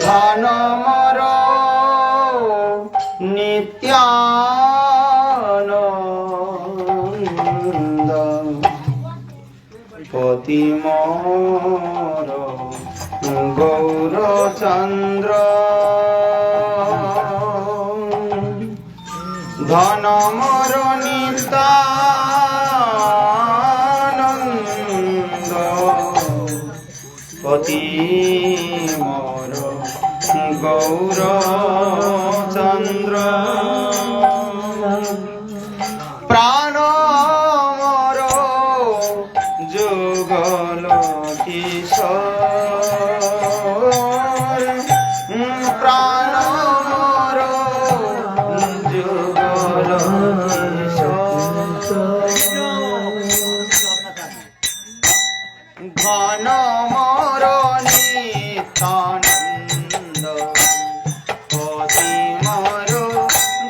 ধন মর নিত্যানন্দ পতি মোর গৌরচন্দ্র ধন মোর নিত্যানন্দ পতি মোর গৌরচন্দ্র প্রাণ মোর যুগল কিশোর প্রাণ মোর যুগল ঘন মোর নিত্যানন্দ পতি মোর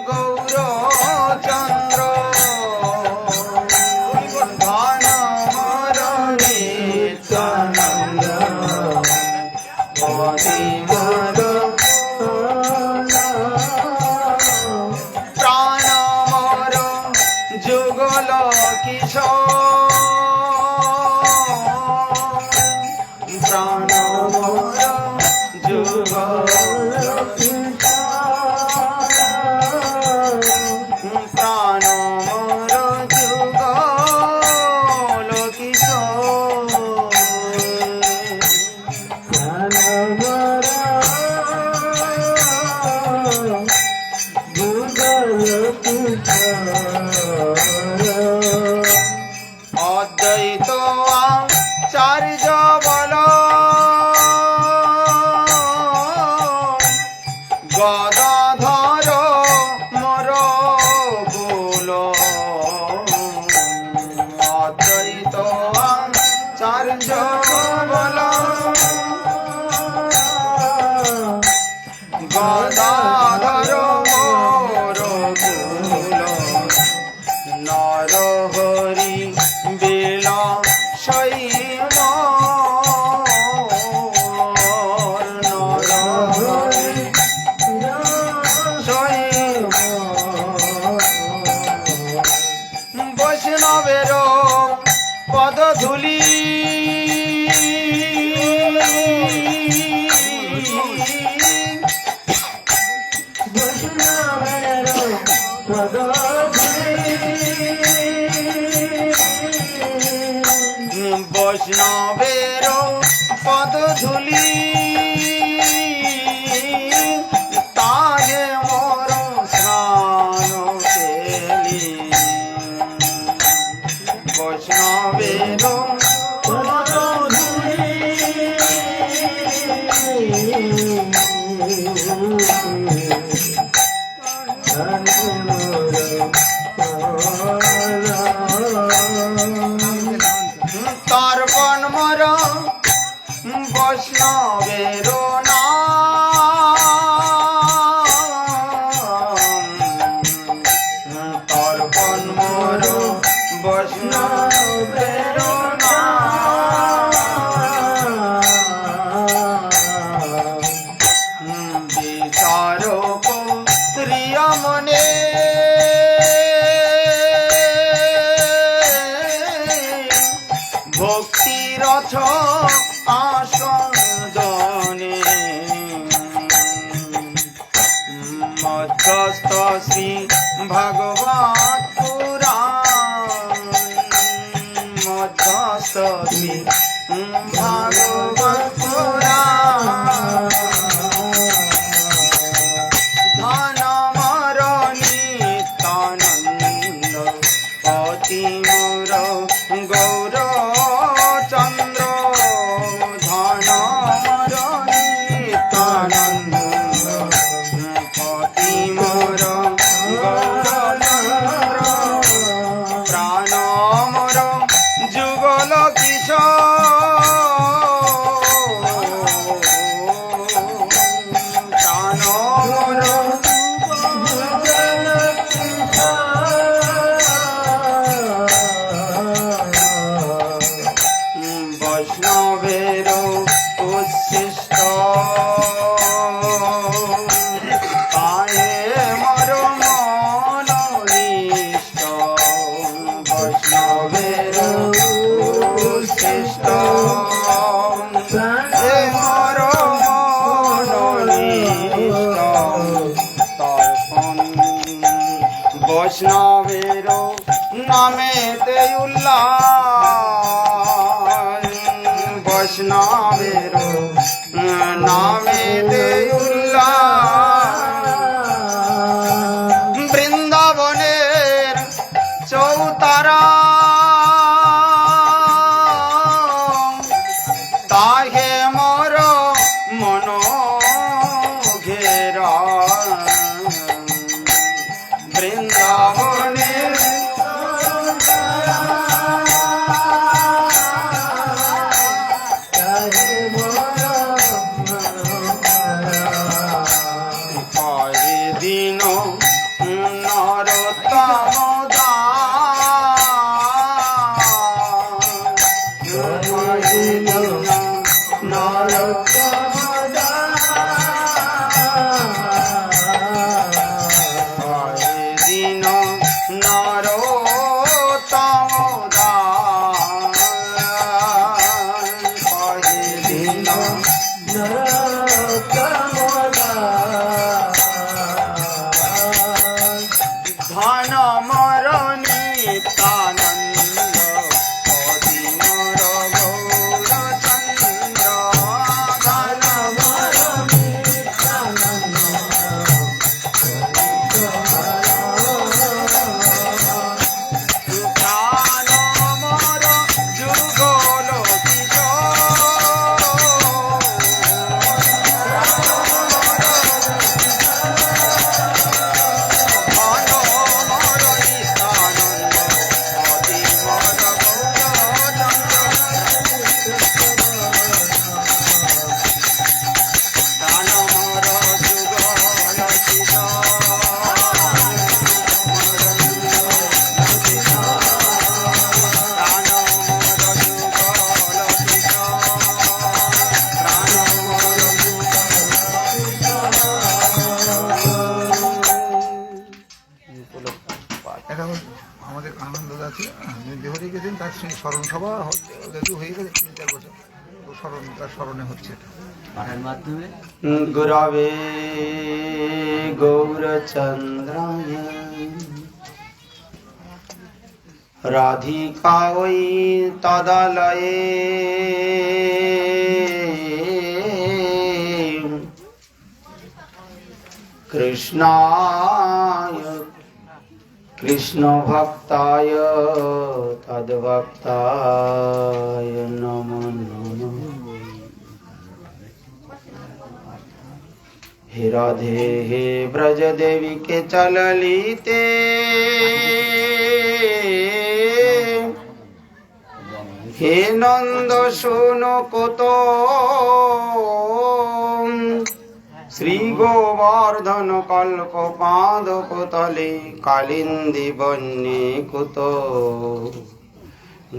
গৌরচন্দ্র ঘন মোর নিত্যানন্দ পতি মোর প্রাণ মোর যুগল কিশোর প্রাণ মোর যুগল প্রাণ মোর যুগল কিশোর অদ্বৈত আচার্য বল গদাধর মোর কুল অদ্বৈত আচার্য বল গদাধর মোর কুল নর হরি বেলা শৈব নর হরি শৈব বৈষ্ণবের পদধূলি বৈষ্ণবের পদধূলি তাহে মোর স্নান পেলি বৈষ্ণবের পদধূলি তর্পণ মোর বৈষ্ণবের নাম তর্পণ মোর বৈষ্ণবের নাম বিচারক প্রিয় মনে ভক্তিরথ আসনে মধ্যস্থ শ্রী ভাগবত পুরাণ মধ্যস্থ শ্রী ভাগবত পুরাণ ধন মোর নিত্যানন্দ পতি মোর গৌরচন্দ্র ধন মোর নিত্যানন্দ পতি মোর গৌরচন্দ্র বৈষ্ণবের নামেতে উল্লাস, বৈষ্ণবের নামেতে উল্লাস, বৃন্দাবনের চৌতারা তাহে মোর মন ঘেরা, বৃন্দাবনের কয়ে দিন নরোত্তম ধন মরণী তানন্দ অধীনর গৌরচন্দ্র, ধন মরণী প্রাণ মর যুগল আমাদের আনন্দ আছে দেহরে গেছেন, তার সেই স্মরণ সভা যদি হয়ে গেছে 3-4 বছর, তো তার স্মরণে হচ্ছে এটা পাঠার মাধ্যমে। গুরবে গৌরচন্দ্রায় রাধিকা ওই তদালয়ে কৃষ্ণায় কৃষ্ণ ভক্তায় তদ্ভক্তায় নমো নমঃ। हे राधे हे ब्रज देवी के चललीते, हे नंद सुनो कुतो श्री गोवर्धन कल्प पाद कुतले कालिंदी बन्ये कुतो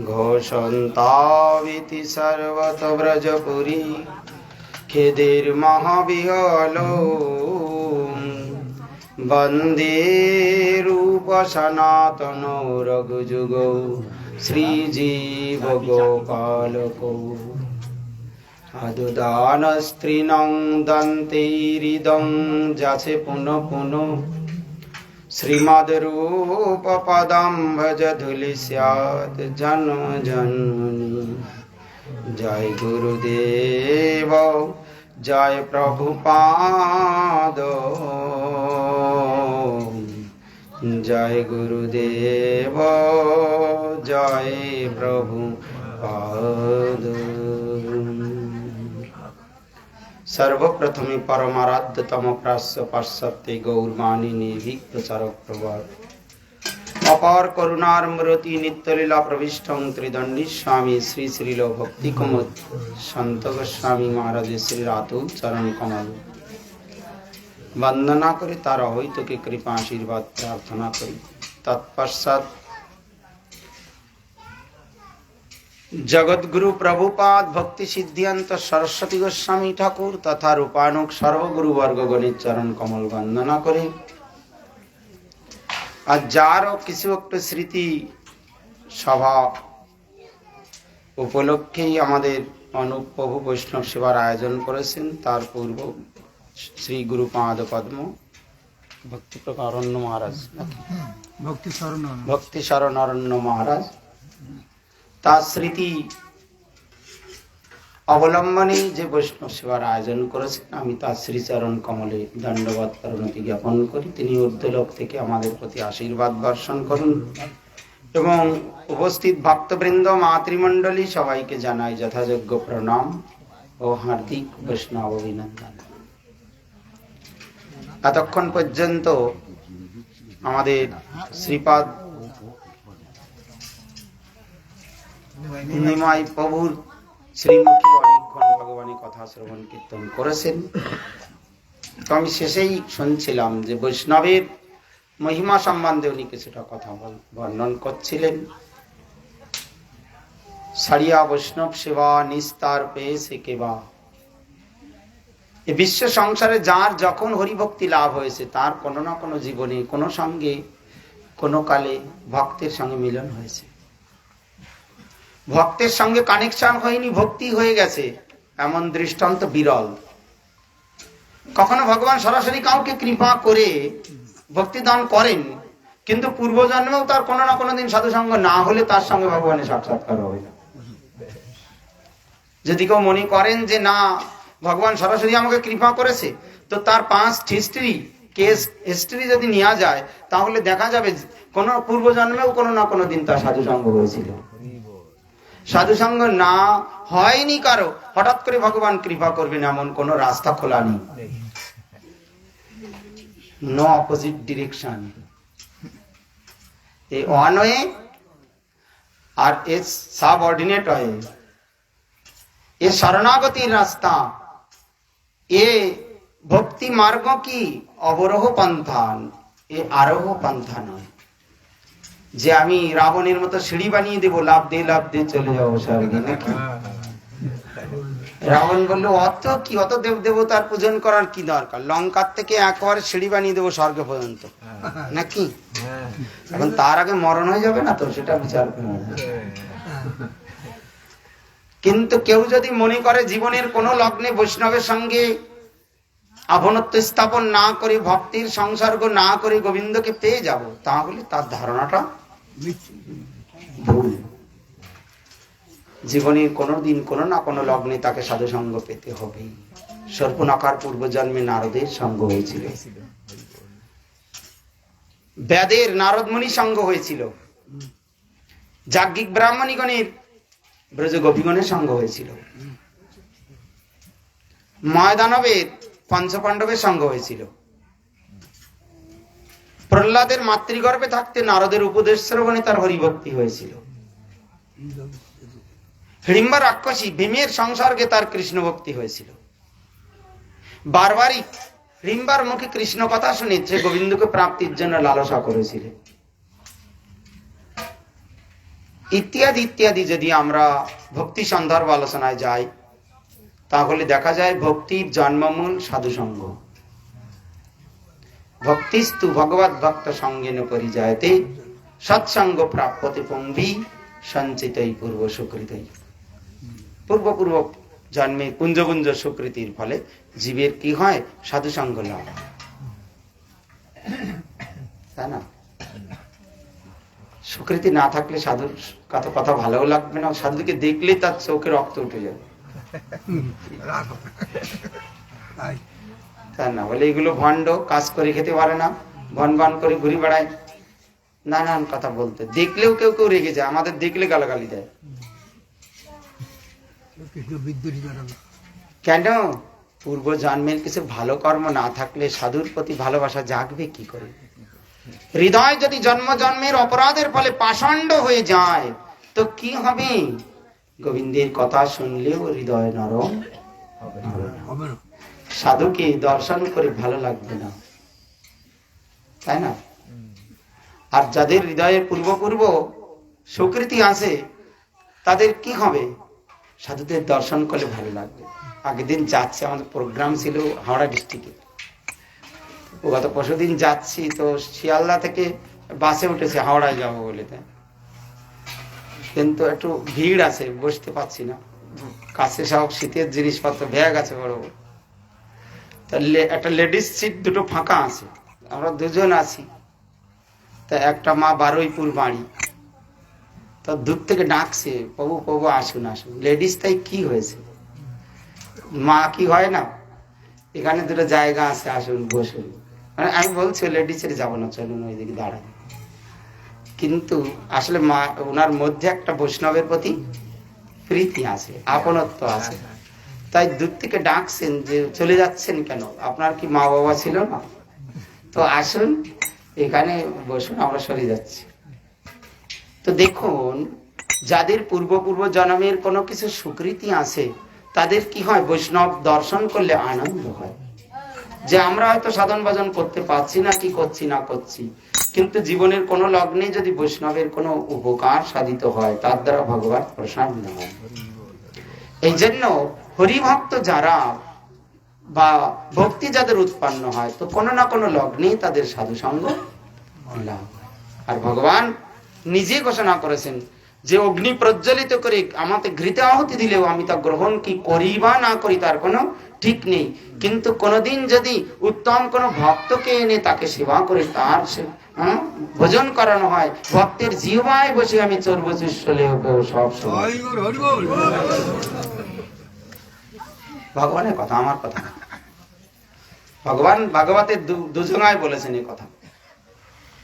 घोषन्ताविति सर्वत ब्रजपुरी खेदेर महाविहलो वंदे रूप सनातन रघुजुगो श्रीजीव गोपालको अदुदान स्त्रीनं दन्तेरिदं जासे पुनः पुनः श्रीमद्रूप पदं भज धूलि स्यात् जन्म जन्मनि। जय गुरुदेव जय प्रभुपाद, जय गुरुदेव जय प्रभुपाद। सर्वप्रथमे परमाराध्यतम प्राश्य पाश्चात्य गौरवाणी निर्भीक प्रचारक प्रभाव अपार करुणार मूर्ति नित्यलीला प्रविष्टं त्रिदंडी स्वामी श्री श्रील भक्ति कुमुद संत गोस्वामी महाराज श्री रातु चरण कमल वंदना करे तार हईत के कृपा आशीर्वाद प्रार्थना करी। तत्पश्चात जगद्गुरु प्रभुपाद भक्ति सिद्धांत सरस्वती गोस्वामी ठाकुर तथा रूपानुक सर्वगुरु वर्गगणेर चरण कमल वंदना करे। আর যারও কিছু একটা স্মৃতি সভা উপলক্ষেই আমাদের অনুপ প্রভু বৈষ্ণব সেবার আয়োজন করেছেন, তার পূর্ব শ্রী গুরুপাদ পদ্ম ভক্তি অরণ্য মহারাজ, ভক্তি শরণ ভক্তি শরণ অরণ্য মহারাজ তার স্মৃতি অবলম্বনে যে বৈষ্ণব সেবার আয়োজন করেছেন, আমি তার শ্রীচরণ কমলে দণ্ডবত প্রণতি জ্ঞাপন করি। তিনি ঊর্ধ্বলোক থেকে আমাদের প্রতি আশীর্বাদ বর্ষণ করুন এবং উপস্থিত ভক্তবৃন্দ, মাতৃমণ্ডলী সবাইকে জানাই যথাযোগ্য প্রণাম ও হার্দিক বৈষ্ণব অভিনন্দন। এতক্ষণ পর্যন্ত আমাদের শ্রীপাদ নিমাই প্রভুর শ্রীমুখে অনেকক্ষণ ভগবানের কথা শ্রবণ কীর্তন করেছেন। তো আমি শেষেই শুনছিলাম যে বৈষ্ণবের মহিমা সম্বন্ধে উনি কিছুটা কথা বর্ণন করছিলেন। সারিয়া বৈষ্ণব সেবা নিস্তার পেয়ে সে কেবা। এই বিশ্ব সংসারে যার যখন হরিভক্তি লাভ হয়েছে তার কোনো না কোনো জীবনে কোনো সঙ্গে কোনো কালে ভক্তের সঙ্গে মিলন হয়েছে। ভক্তের সঙ্গে কানেকশন হয়নি, ভক্তি হয়ে গেছে, এমন দৃষ্টান্ত বিরল। কখনো ভগবান সরাসরি কাউকে কৃপা করে ভক্তি দান করেন, কিন্তু পূর্বজন্মেও তার কোনো না কোনো দিন সাধুসঙ্গ না হলে তার সঙ্গে ভগবানের সাক্ষাৎকার হবে না। যদি কেউ মনে করেন যে না ভগবান সরাসরি আমাকে কৃপা করেছে, তো তার পাস্ট হিস্ট্রি কেস হিস্ট্রি যদি নেওয়া যায় তাহলে দেখা যাবে কোনো পূর্বজন্মেও কোনো না কোনো দিন তার সাধুসঙ্গ হয়েছিল। সাধুসঙ্গ না হয়নি কারো, হঠাৎ করে ভগবান কৃপা করবেন এমন কোন রাস্তা খোলা নেই। নো অপোজিট ডিরেকশন, এ ওয়ান ওয়ে আর এ সাবঅর্ডিনেট ওয়ে, এ শরণাগতির রাস্তা, এ ভক্তি মার্গ কি অবরোহ পন্থা, এ আরোহ পন্থা নয় যে আমি রাবণের মতো সিঁড়ি বানিয়ে দেবো, লাভ দিয়ে চলে যাবো স্বর্গে নাকি। রাবণ বললো অত কি, অত দেব দেবতার পূজন করার কি দরকার, লঙ্কার থেকে একবারে সিঁড়ি বানিয়ে দেবো স্বর্গ পর্যন্ত নাকি। এখন তার আগে মরণ হয়ে যাবে না, তো সেটা বিচার করে। কিন্তু কেউ যদি মনে করে জীবনের কোন লগ্নে বৈষ্ণবের সঙ্গে আপনত্ব স্থাপন না করে, ভক্তির সংসর্গ না করে গোবিন্দকে পেয়ে যাব, তাহলে তার ধারণাটা ভুল। জীবনের কোনোদিন কোনো না কোনো লগ্নে তাকে সাধুসঙ্গ পেতে হবে। সর্পনাকার পূর্বজন্মে নারদের সঙ্গ হয়েছিল, বেদের নারদ মুনি সঙ্গ হয়েছিল, যাজ্ঞিক ব্রাহ্মণীগণের ব্রজ গোপীগণের সঙ্গ হয়েছিল, ময়দানবের পঞ্চপাণ্ডবের সঙ্গ হয়েছিল, প্রহ্লাদের মাতৃগর্ভে থাকতে নারদের উপদেশ শ্রবণে তার হরিভক্তি হয়েছিল, হিড়িম্বা রাক্ষসী ভীমের সংসর্গে তার কৃষ্ণ ভক্তি হয়েছিল, বারবারই হিড়িম্বার মুখে কৃষ্ণ কথা শুনে সে গোবিন্দকে প্রাপ্তির জন্য লালসা করেছিল, ইত্যাদি ইত্যাদি। যদি আমরা ভক্তি সন্দর্ভ আলোচনায় যাই তাহলে দেখা যায় ভক্তির জন্মমূল সাধুসঙ্গ। ভক্তিস্তু ভগবত ভক্ত সঙ্গেন পরিজায়তে সৎসঙ্গ প্রাপ্যতে পঙ্গি সঞ্চিতই পূর্ব সুকৃতই। পূর্ব জন্মে কুঞ্জ কুঞ্জ সুকৃতির ফলে জীবের কি হয়, সাধুসঙ্গ লাভ, তাই না। সুকৃতি না থাকলে সাধুর কথা ভালো লাগবে না, সাধুকে দেখলেই তার চোখে রক্ত উঠে যাবে, তাই না। বলে এগুলো ভণ্ড, কাজ করে খেতে পারে না, ভন করে ঘুরে বেড়ায়, নানান কথা বলতে, দেখলেও কেউ কেউ রেগে যায়, আমাদের দেখলে গালাগালি দেয়। কেন? পূর্ব জন্মের কিছু ভালো কর্ম না থাকলে সাধুর প্রতি ভালোবাসা জাগবে কি করে? হৃদয় যদি জন্মের অপরাধের ফলে পাষণ্ড হয়ে যায় তো কি হবে? গোবিন্দের কথা শুনলেও হৃদয় নরম হবে না, সাধুকে দর্শন করে ভালো লাগবে না, তাই না। আর যাদের হৃদয়ের পূর্ব সুকৃতি আছে তাদের কি হবে? সাধুদের দর্শন করলে ভালো লাগবে। আগের দিন যাচ্ছে, আমাদের প্রোগ্রাম ছিল হাওড়া ডিস্ট্রিক্টে, গত পরশুদিন যাচ্ছি, তো শিয়ালদা থেকে বাসে উঠেছে হাওড়ায় যাবো বলে, কিন্তু একটু ভিড় আছে, বসতে পারছি না, কাছে সব শীতের জিনিসপত্র, ব্যাগ আছে বড়, একটা লেডিস সিট দুটো ফাঁকা আছে, আমরা দুজন আছি, তা একটা মা বারুইপুর বাড়ি, তো দূর থেকে ডাকছে, প্রভু প্রভু আসুন আসুন। লেডিস তাই কি হয়েছে, মা কি হয় না, এখানে দুটো জায়গা আছে, আসুন বসুন। মানে আমি বলছি লেডিসের যাবো না, চলুন ওইদিকে দাঁড়াই। কিন্তু আসলে মা ওনার মধ্যে একটা বৈষ্ণবের প্রতি প্রীতি আছে, আপনত্ব আছে, তাই দূর থেকে ডাকছেন যে চলে যাচ্ছেন কেন, আপনার কি মা বাবা ছিল না, তো আসুন এখানে বসুন, আমরা সরে যাচ্ছি। তো দেখুন, যাদের পূর্ব জন্মের কোনো কিছু স্বীকৃতি আছে, তাদের কি হয়, বৈষ্ণব দর্শন করলে আনন্দ হয়। যে আমরা হয়তো সাধন ভজন করতে পারছি না, কি করছি না করছি, কিন্তু জীবনের কোনো লগ্নে যদি বৈষ্ণবের কোনো উপকার সাধিত হয়, তার দ্বারা ভগবান প্রসন্ন হয়। এই জন্য হরিভক্ত যারা বা ভক্তি যাদের উৎপন্ন হয়, তো কোনো না কোনো লগ্নে তাদের সাধু সঙ্গ লাভ হয়। আর ভগবান নিজে ঘোষণা করেছেন যে অগ্নি প্রজ্বলিত করে আমাকে ঘৃতে আহুতি দিলেও আমি তা গ্রহণ কি করি বা না করি তার কোনো ঠিক নেই, কিন্তু কোনোদিন যদি উত্তম কোনো ভক্তকে এনে তাকে সেবা করে তার ভোজন করানো হয়, ভক্তের জিহ্বায় বসে আমি চর্ব শিষ্যলেও সব সময়। ভগবানের কথা, আমার কথা না। ভগবান ভাগবতের দুজনায় বলেছেন এই কথা,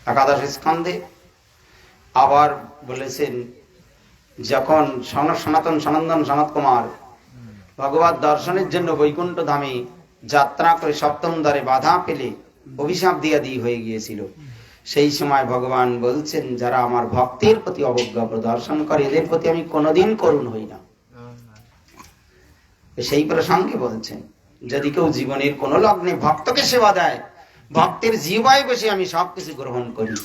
একাদশ স্কন্ধে। আবার বলেছেন যখন সনাতন সনন্দন সনত কুমার ভগবত দর্শনের জন্য বৈকুণ্ঠ ধামে যাত্রা করে সপ্তম দ্বারে বাধা পেলে অভিশাপ দিয়া হয়ে গিয়েছিল, সেই সময় ভগবান বলছেন যারা আমার ভক্তের প্রতি অবজ্ঞা প্রদর্শন করে এদের প্রতি আমি কোনোদিন করুণ হই না। সেই প্রসঙ্গে বলছেন যদি কেউ জীবনের কোন লগ্নে ভক্তকে সেবা দেয়, ভক্তের জিহ্বায় বসে আমি সবকিছু গ্রহণ করি,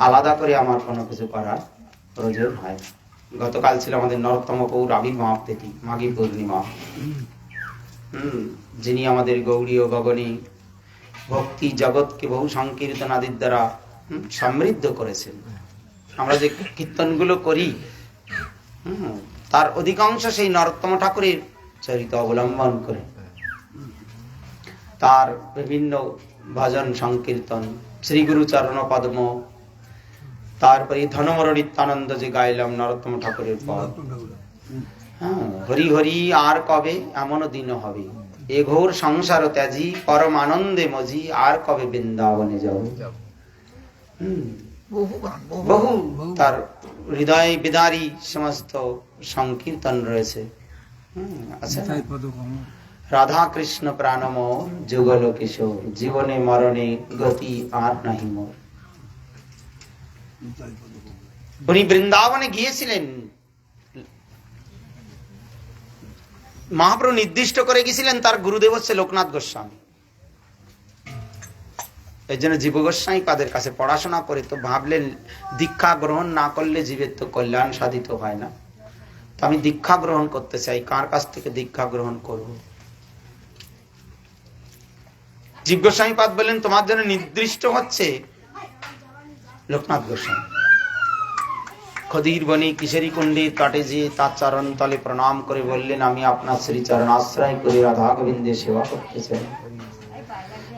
আলাদা করে আমার কোনো কিছু করার প্রয়োজন হয় না। গতকাল ছিল আমাদের নরোত্তম গৌর আবির্ভাব তিথি, মাঘী পূর্ণিমা। যিনি আমাদের গৌরীয় গগনে ভক্তি জগৎকে বহু সংকীর্তন আদির দ্বারা সমৃদ্ধ করেছেন। আমরা যে কীর্তনগুলো করি তার অধিকাংশ সেই নরোত্তম ঠাকুরের চরিত্র অবলম্বন করে। তার বিভিন্ন ভজন সংকীর্তন, শ্রী গুরু চরণ পদ্ম, তারপরে ধনমর নিত্যানন্দ যে গাইলাম নরোত্তম ঠাকুরের পদ, হরি হরি আর কবে এমন দিন হবে, এ ঘোর সংসার ত্যাজি পরম আনন্দে মজি, আর কবে বৃন্দাবনে যাব। বহু তার হৃদয় বিদারী সমস্ত সংকীর্তন রয়েছে। আচ্ছা, রাধা কৃষ্ণ প্রাণমোর যুগল কিশোর, জীবনে মরণে গতি আর নাহি মোর। উনি বৃন্দাবনে গিয়েছিলেন, মহাপ্রভু নির্দিষ্ট করে গেছিলেন, তার গুরুদেব হচ্ছে লোকনাথ গোস্বামী। এই জন্য জীব গোস্বামী পাদের কাছে পড়াশোনা করে তো ভাবলেন দীক্ষা গ্রহণ না করলে জীবের তো কল্যাণ সাধিত হয় না, তো আমি দীক্ষা গ্রহণ করতে চাই, কার কাছ থেকে দীক্ষা গ্রহণ করব? জীব গোস্বামী পাদ বললেন তোমার জন্য নির্দিষ্ট হচ্ছে লোকনাথ গোস্বামী। খদির বনি কিশোরী কুণ্ডীর কাটে যে তার চরণ তলে প্রণাম করে বললেন আমি আপনার শ্রীচরণ আশ্রয় করে রাধা গোবিন্দের সেবা করতে চাই।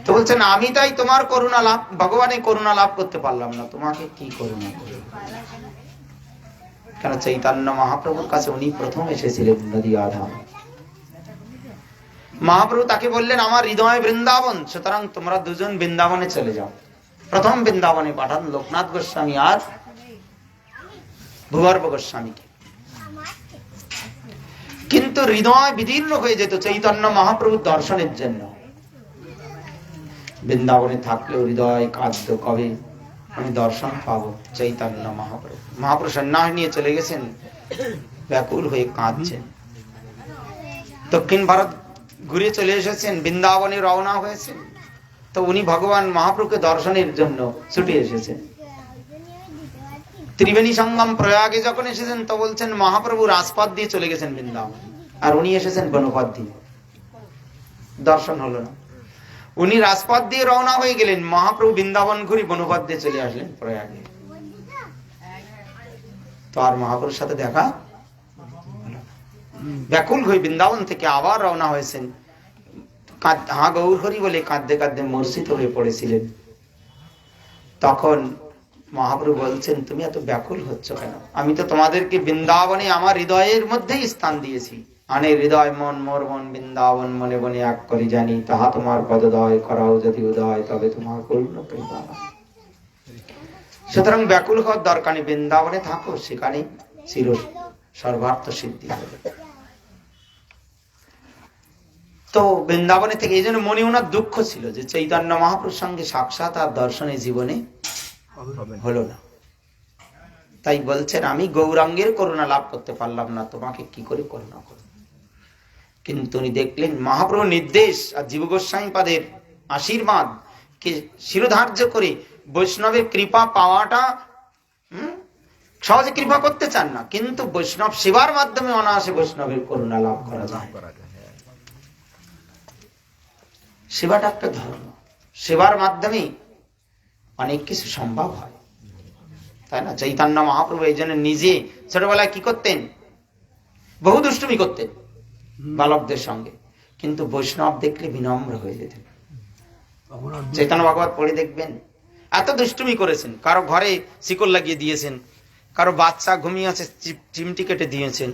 তো বলছেন আমি তাই তোমার করুণা লাভ, ভগবানের করুণা লাভ করতে পারলাম না, তোমাকে কি করুণা করব? কেন চৈতন্য মহাপ্রভুর কাছে উনি প্রথম এসেছিলেন নদী আধা। মহাপ্রভু তাকে বললেন আমার হৃদয় বৃন্দাবন, সুতরাং তোমরা দুজন বৃন্দাবনে চলে যাও। প্রথম বৃন্দাবনে পাঠান লোকনাথ গোস্বামী আর ভূগর্ভ গোস্বামীকে। কিন্তু হৃদয় বিদীর্ণ হয়ে যেত চৈতন্য মহাপ্রভুর দর্শনের জন্য। বৃন্দাবনে থাকলেও হৃদয় কাঁদত, কবে আমি দর্শন পাবো চৈতন্য মহাপ্রভু। মহাপ্রভু সন্ন্যাস নিয়ে চলে গেছেন, ব্যাকুল হয়ে কাঁদছেন। দক্ষিণ ভারত ঘুরে চলে এসেছেন, বৃন্দাবনে রওনা হয়েছেন, তো উনি ভগবান মহাপ্রভুকে দর্শনের জন্য ছুটে এসেছেন। ত্রিবেণী সঙ্গম প্রয়াগে যখন এসেছেন তো বলছেন মহাপ্রভু রাজপথ দিয়ে চলে গেছেন বৃন্দাবন, আর উনি এসেছেন বনপথ দিয়ে, দর্শন হলো না। উনি রাজপথ দিয়ে রওনা হয়ে গেলেন, মহাপ্রভু বৃন্দাবন ঘুরে বনপথ দিয়ে চলে আসলেন প্রয়াগে। তো আর মহাপ্রভুর সাথে দেখা, ব্যাকুল হয়ে বৃন্দাবন থেকে আবার রওনা হয়েছেন। হা গৌর হরি বলে কাঁদতে কাঁদতে মূর্ছিত হয়ে পড়েছিলেন। তখন মহাপ্রভু বলছেন, তুমি এত ব্যাকুল হচ্ছ কেন? আমি তো তোমাদেরকে বৃন্দাবনে আমার হৃদয়ের মধ্যেই স্থান দিয়েছি। আনে হৃদয় মন মোর মন বৃন্দাবন মনে মনে এক করি জানি, তাহা তোমার পদদয় করাও যদি উদয়, তবে তোমার পূর্ণ কৃপা। সুতরাং ব্যাকুল হওয়ার দরকার নেই, বৃন্দাবনে থাকো, সেখানে চির সর্বার্থ সিদ্ধি হবে। তো বৃন্দাবনে থেকে এই জন্য মনে ওনার দুঃখ ছিল যে চৈতন্য মহাপ্রভুর সঙ্গে সাক্ষাৎ আর দর্শনে জীবনে হলো না। তাই বলছেন, আমি গৌরাঙ্গের করুণা লাভ করতে পারলাম না, তোমাকে কি করে করুণা করব? কিন্তু উনি দেখলেন মহাপ্রভুর নির্দেশ আর জীব গোস্বামী পাদের আশীর্বাদ কে শিরোধার্য করে বৈষ্ণবের কৃপা পাওয়াটা সহজে কৃপা করতে চান না, কিন্তু বৈষ্ণব সেবার মাধ্যমে অনায়াসে বৈষ্ণবের করুণা লাভ করা যায়। সেবাটা একটা ধর্ম, সেবার মাধ্যমে অনেক কিছু সম্ভব হয়, তাই না? চৈতন্য মহাপ্রভু এই জন্য নিজে ছোটবেলায় কি করতেন? বহু দুষ্টুমি করতেন বালকদের সঙ্গে, কিন্তু বৈষ্ণব দেখলে বিনম্র হয়ে যেতেন। চৈতন্য ভাগবত পড়ে দেখবেন, এত দুষ্টুমি করেছেন, কারো ঘরে শিকল লাগিয়ে দিয়েছেন, কারো বাচ্চা ঘুমিয়ে আছে চিমটি কেটে দিয়েছেন,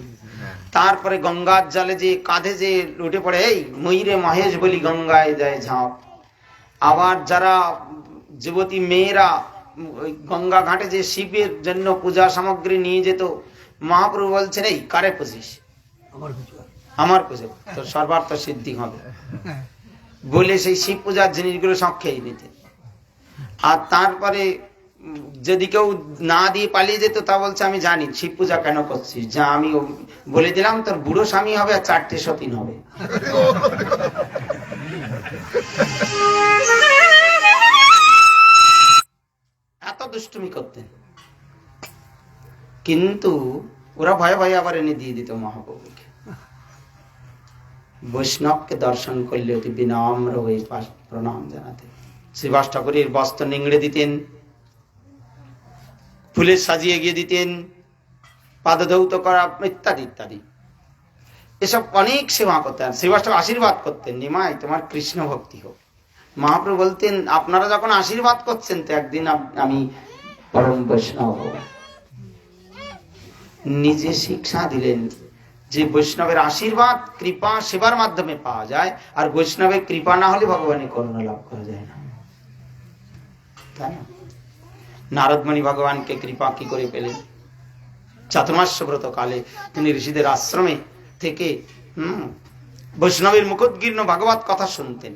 তারপরে গঙ্গার জলে যে কাঁধে যে লুটে পড়ে, এই ময়ূরে মহেশ বলি গঙ্গায় দেয় ঝাঁপ। আবার যারা যুবতী মেয়েরা গঙ্গা ঘাটে যে শিবের জন্য পূজা সামগ্রী নিয়ে যেত, মহাপ্রভু বলছেন, এই কারে পুজিস? আমার পুজো, তোর সর্বার্থ সিদ্ধি হবে বলে সেই শিব পূজার জিনিসগুলো সব খেয়ে নিতেন। আর তারপরে যদি কেউ না দিয়ে পালিয়ে যেত, তা বলছে, আমি জানি শিব পূজা কেন করছিস, যা আমি বলে দিলাম তোর বুড়ো স্বামী হবে আর 4টে সতীন হবে। এত দুষ্টুমি করতেন, কিন্তু ওরা ভয়ে ভয়ে আবার এনে দিয়ে দিত মহাপ্রভুকে। বৈষ্ণবকে দর্শন করলে অতি বিনম্র হয়ে প্রণাম জানাতে। শ্রীবাস ঠাকুরের বস্ত্র নিংড়ে দিতেন, ফুলে সাজিয়ে গিয়ে দিতেন, পাদধৌত করা ইত্যাদি ইত্যাদি, এসব অনেক সেবা করতেন। শ্রীবাস ঠাকুর আশীর্বাদ করতেন, নিমাই তোমার কৃষ্ণ ভক্তি হোক। মহাপ্রভু বলতেন, আপনারা যখন আশীর্বাদ করছেন, তো একদিন আমি পরম বৈষ্ণব হব। নিজে শিক্ষা দিলেন যে বৈষ্ণবের আশীর্বাদ কৃপা সেবার মাধ্যমে পাওয়া যায়, আর বৈষ্ণবের কৃপা না হলে ভগবানের করুণা লাভ করা যায় না, তাই না? নারদমণি ভগবানকে কৃপা কি করে পেলেন? চাতুর্মাস্য ব্রত কালে তিনি ঋষিদের আশ্রমে থেকে বৈষ্ণবের মুখোদ্গীর্ণ ভাগবত কথা শুনতেন।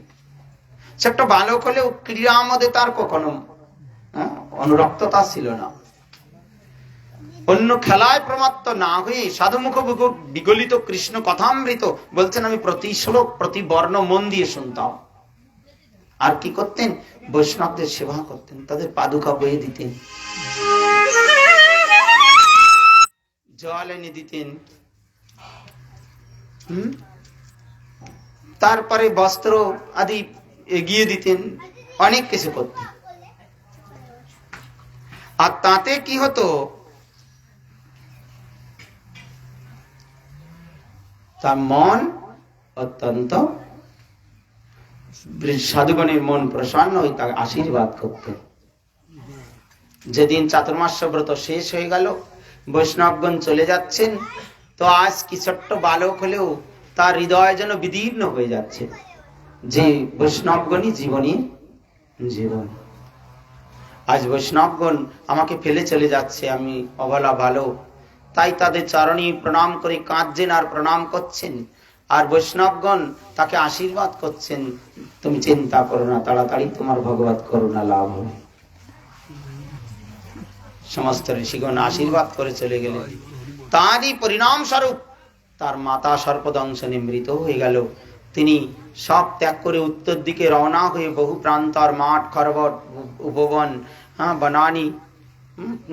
সে একটা বালক হলেও ক্রীড়া মধ্যে তার কখনো অনুরক্ততা ছিল না। অন্য খেলায় প্রমাত্ত না হয়ে সাধুমুখ বিগলিত কৃষ্ণ কথামৃত বলছেন, আমি প্রতি শ্লোক প্রতি বর্ণ মন দিয়ে শুনতাম। আর কি করতেন? বৈষ্ণবদের সেবা করতেন, তাদের পাদুকা বয়ে দিতেন, জল এনে দিতেন, তারপরে বস্ত্র আদি এগিয়ে দিতেন, অনেক কিছু করতেন। আর তাতে কি হতো? তার মন অত্যন্ত, সাধুগণের মন প্রসন্ন হয়ে তাকে আশীর্বাদ করতেন। যেদিন চাতুর্মাস্য ব্রত শেষ হয়ে গেল, বৈষ্ণবগণ চলে যাচ্ছেন, তো আজ কি ছোট্ট বালক হলেও তার হৃদয় যেন বিদীর্ণ হয়ে যাচ্ছে যে বৈষ্ণবগণই জীবনী জীবন। আজ বৈষ্ণবগণ আমাকে ফেলে চলে যাচ্ছে, আমি অবলা বালক। তাই তাদের চরণে প্রণাম করে কাঁদছেন আর প্রণাম করছেন, আর বৈষ্ণবগণ তাকে আশীর্বাদ করছেন, তুমি চিন্তা করো না, তাড়াতাড়ি তোমার ভগবত করুণা লাভ হবে। সমস্ত ঋষিগণ আশীর্বাদ করে চলে গেলেন। তারই পরিণাম স্বরূপ তার মাতা সর্পদংশনে মৃত হয়ে গেল। তিনি সব ত্যাগ করে উত্তর দিকে রওনা হয়ে বহু প্রান্তর মাঠ খরবট উপবন বনানী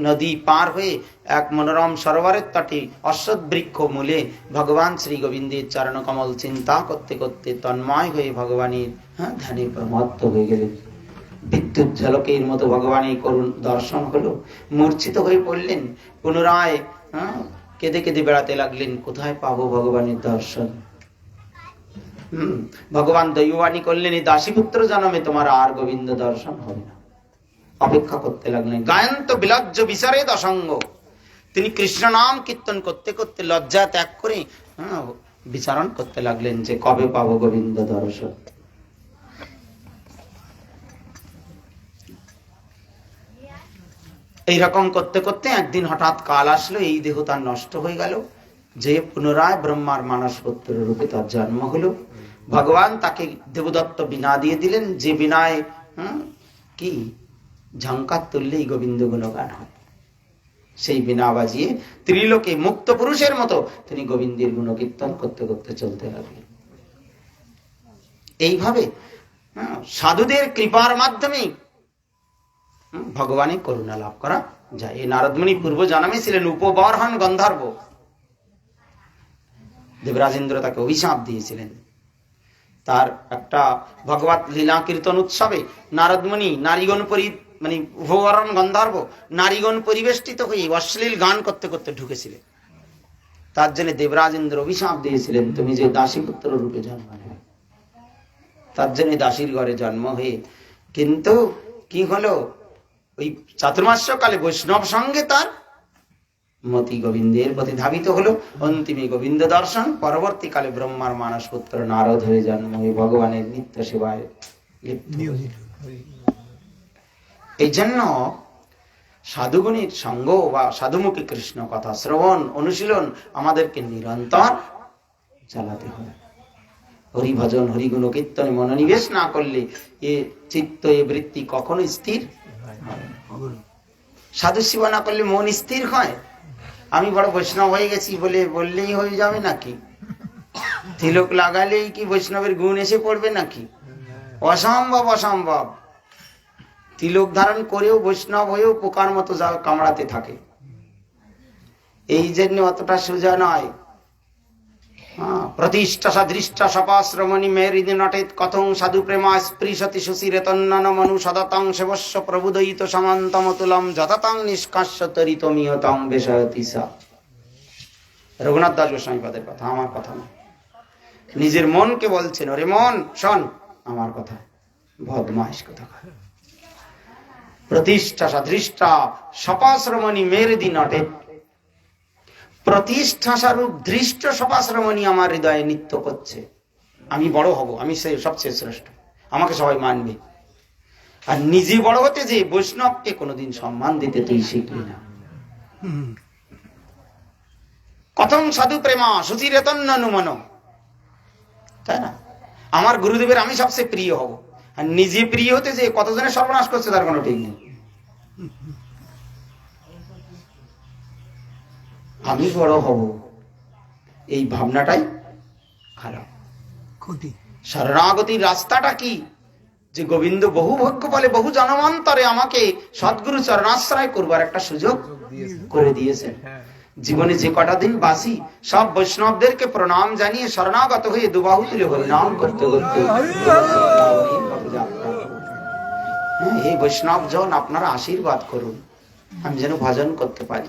নদী পার হয়ে এক মনোরম সরোবরের তটে অশ্বত্থ বৃক্ষ মূলে ভগবান শ্রী গোবিন্দের চরণ কমল চিন্তা করতে করতে তন্ময় হয়ে ভগবানের ধ্যানে প্রমত্ত হয়ে গেলেন। বিদ্যুৎ ঝলকের মতো ভগবানের করুণ দর্শন হলো, মূর্ছিত হয়ে পড়লেন। পুনরায় কেঁদে কেঁদে বেড়াতে লাগলেন, কোথায় পাবো ভগবানের দর্শন? ভগবান দৈববাণী করলেন, এই দাসীপুত্র জন্মে তোমার আর গোবিন্দ দর্শন হবে না। অপেক্ষা করতে লাগলেন। গায়ন্ত বিলজ্জ বিচারে দশঙ্গ, তিনি কৃষ্ণ নাম কীর্তন করতে করতে লজ্জা ত্যাগ করে বিচারণ করতে লাগলেন যে কবে পাবো গোবিন্দ দর্শন। এইরকম করতে করতে একদিন হঠাৎ কাল আসলো, এই দেহ তার নষ্ট হয়ে গেল, যে পুনরায় ব্রহ্মার মানস পুত্র রূপে তার জন্ম হলো। ভগবান তাকে দেবদত্ত বীণা দিয়ে দিলেন, যে বীণায় কি ঝঙ্কার তুললেই গোবিন্দ গুণগান হয়। সেই বীণা বাজিয়ে ত্রিলোকে মুক্ত পুরুষের মতো তিনি গোবিন্দের গুণকীর্তন করতে করতে চলতে লাগলেন। এইভাবে সাধুদের কৃপার মাধ্যমে ভগবানের করুণা লাভ করা যায়। এই নারদমুনি পূর্ব জন্মে ছিলেন উপবর্হণ গন্ধর্ব। দেবরাজেন্দ্র তাকে অভিশাপ দিয়েছিলেন। তার একটা ভগবত লীলা কীর্তন উৎসবে নারদমুনি নারীগণ মানে উপবর্হণ গন্ধর্ব নারীগণ পরিবেষ্টিত হয়ে অশ্লীল গান করতে করতে ঢুকেছিলেন। তার জন্য দেবরাজেন্দ্র অভিশাপ দিয়েছিলেন, তুমি যে দাসীপুত্র রূপে জন্ম নেবে। তার জন্য দাসীর ঘরে জন্ম হয়ে কিন্তু কি হলো, ওই চাতুর্মাস্য কালে বৈষ্ণব সঙ্গে তার মতি গোবিন্দের প্রতি ধাবিত হলো। অন্তিমে গোবিন্দ দর্শন, পরবর্তীকালে ব্রহ্মার মানস পুত্র নারদ হয়ে জন্ম হয়ে ভগবানের নিত্য সেবায় লিপ্ত। এই জন্য সাধুগুণীর সঙ্গ বা সাধুমুখী কৃষ্ণ কথা শ্রবণ অনুশীলন আমাদেরকে নিরন্তর চালাতে হবে। হরিভজন হরিগুণ কীর্তনে মনোনিবেশ না করলে এ চিত্ত এ বৃত্তি কখনো স্থির হয় না। সাধু সেবা না করলে মন স্থির হয়? আমি বড় বৈষ্ণব হয়ে গেছি বললেই হয়ে যাবে নাকি? তিলক লাগালেই কি বৈষ্ণবের গুণ এসে পড়বে নাকি? অসম্ভব, অসম্ভব। তিলক ধারণ করেও বৈষ্ণব হয়েও পোকার মতো জাল কামড়াতে থাকে। এই জন্য অতটা সোজা নয়। প্রতিষ্ঠা সদৃষ্টা সপাশ্রমণি মেরিদি নটেত কথং সাধু প্রেমা স্পৃশতি সুশিরে তন্নন মনু সদতং সেবস্য প্রবুদয়িত সমান্তমতুলম যততং নিষ্কাশ্য তরিতমিয়তং বেশয়তি সা। রঘুনাথ দাস গোস্বামীপাদের কথা, আমার কথা না। নিজের মনকে বলছেন, ওরে মন শোন আমার কথা, বদমাইশ কথা। প্রতিষ্ঠা সদৃষ্টা সপাশ্রমণি মেরিদি নটেত, প্রতিষ্ঠা স্বরূপ দৃষ্ট সপাশ্রমণী আমার হৃদয়ে নিত্য করছে। আমি বড় হব, আমি সবচেয়ে শ্রেষ্ঠ, আমাকে সবাই মানবে। আর নিজে বড় হতে যে বৈষ্ণবকে কোনোদিন সম্মান দিতে তুই শিখলি না। কথং সাধু প্রেমা সুচিরেতন্ননুমন, তাই না? আমার গুরুদেবের আমি সবচেয়ে প্রিয় হব, আর নিজে প্রিয় হতে যে কতজনের সর্বনাশ করছে তার কোনো ঠিক নেই। আমি বড় হব, এই ভাবনাটাই খারাপ। শরণাগতির রাস্তাটা কি? যে গোবিন্দ বহু ভাগ্য বলে বহু জন্মান্তরে আমাকে সদ্গুরু চরণাশ্রয় করবার একটা সুযোগ করে দিয়েছেন। জীবনে যে কটা দিন বাসি সব বৈষ্ণবদেরকে প্রণাম জানিয়ে শরণাগত হয়ে দুবাহু তুলে হরিনাম করতে করতে এই বৈষ্ণব জন আপনারা আশীর্বাদ করুন, আমি যেন ভজন করতে পারি,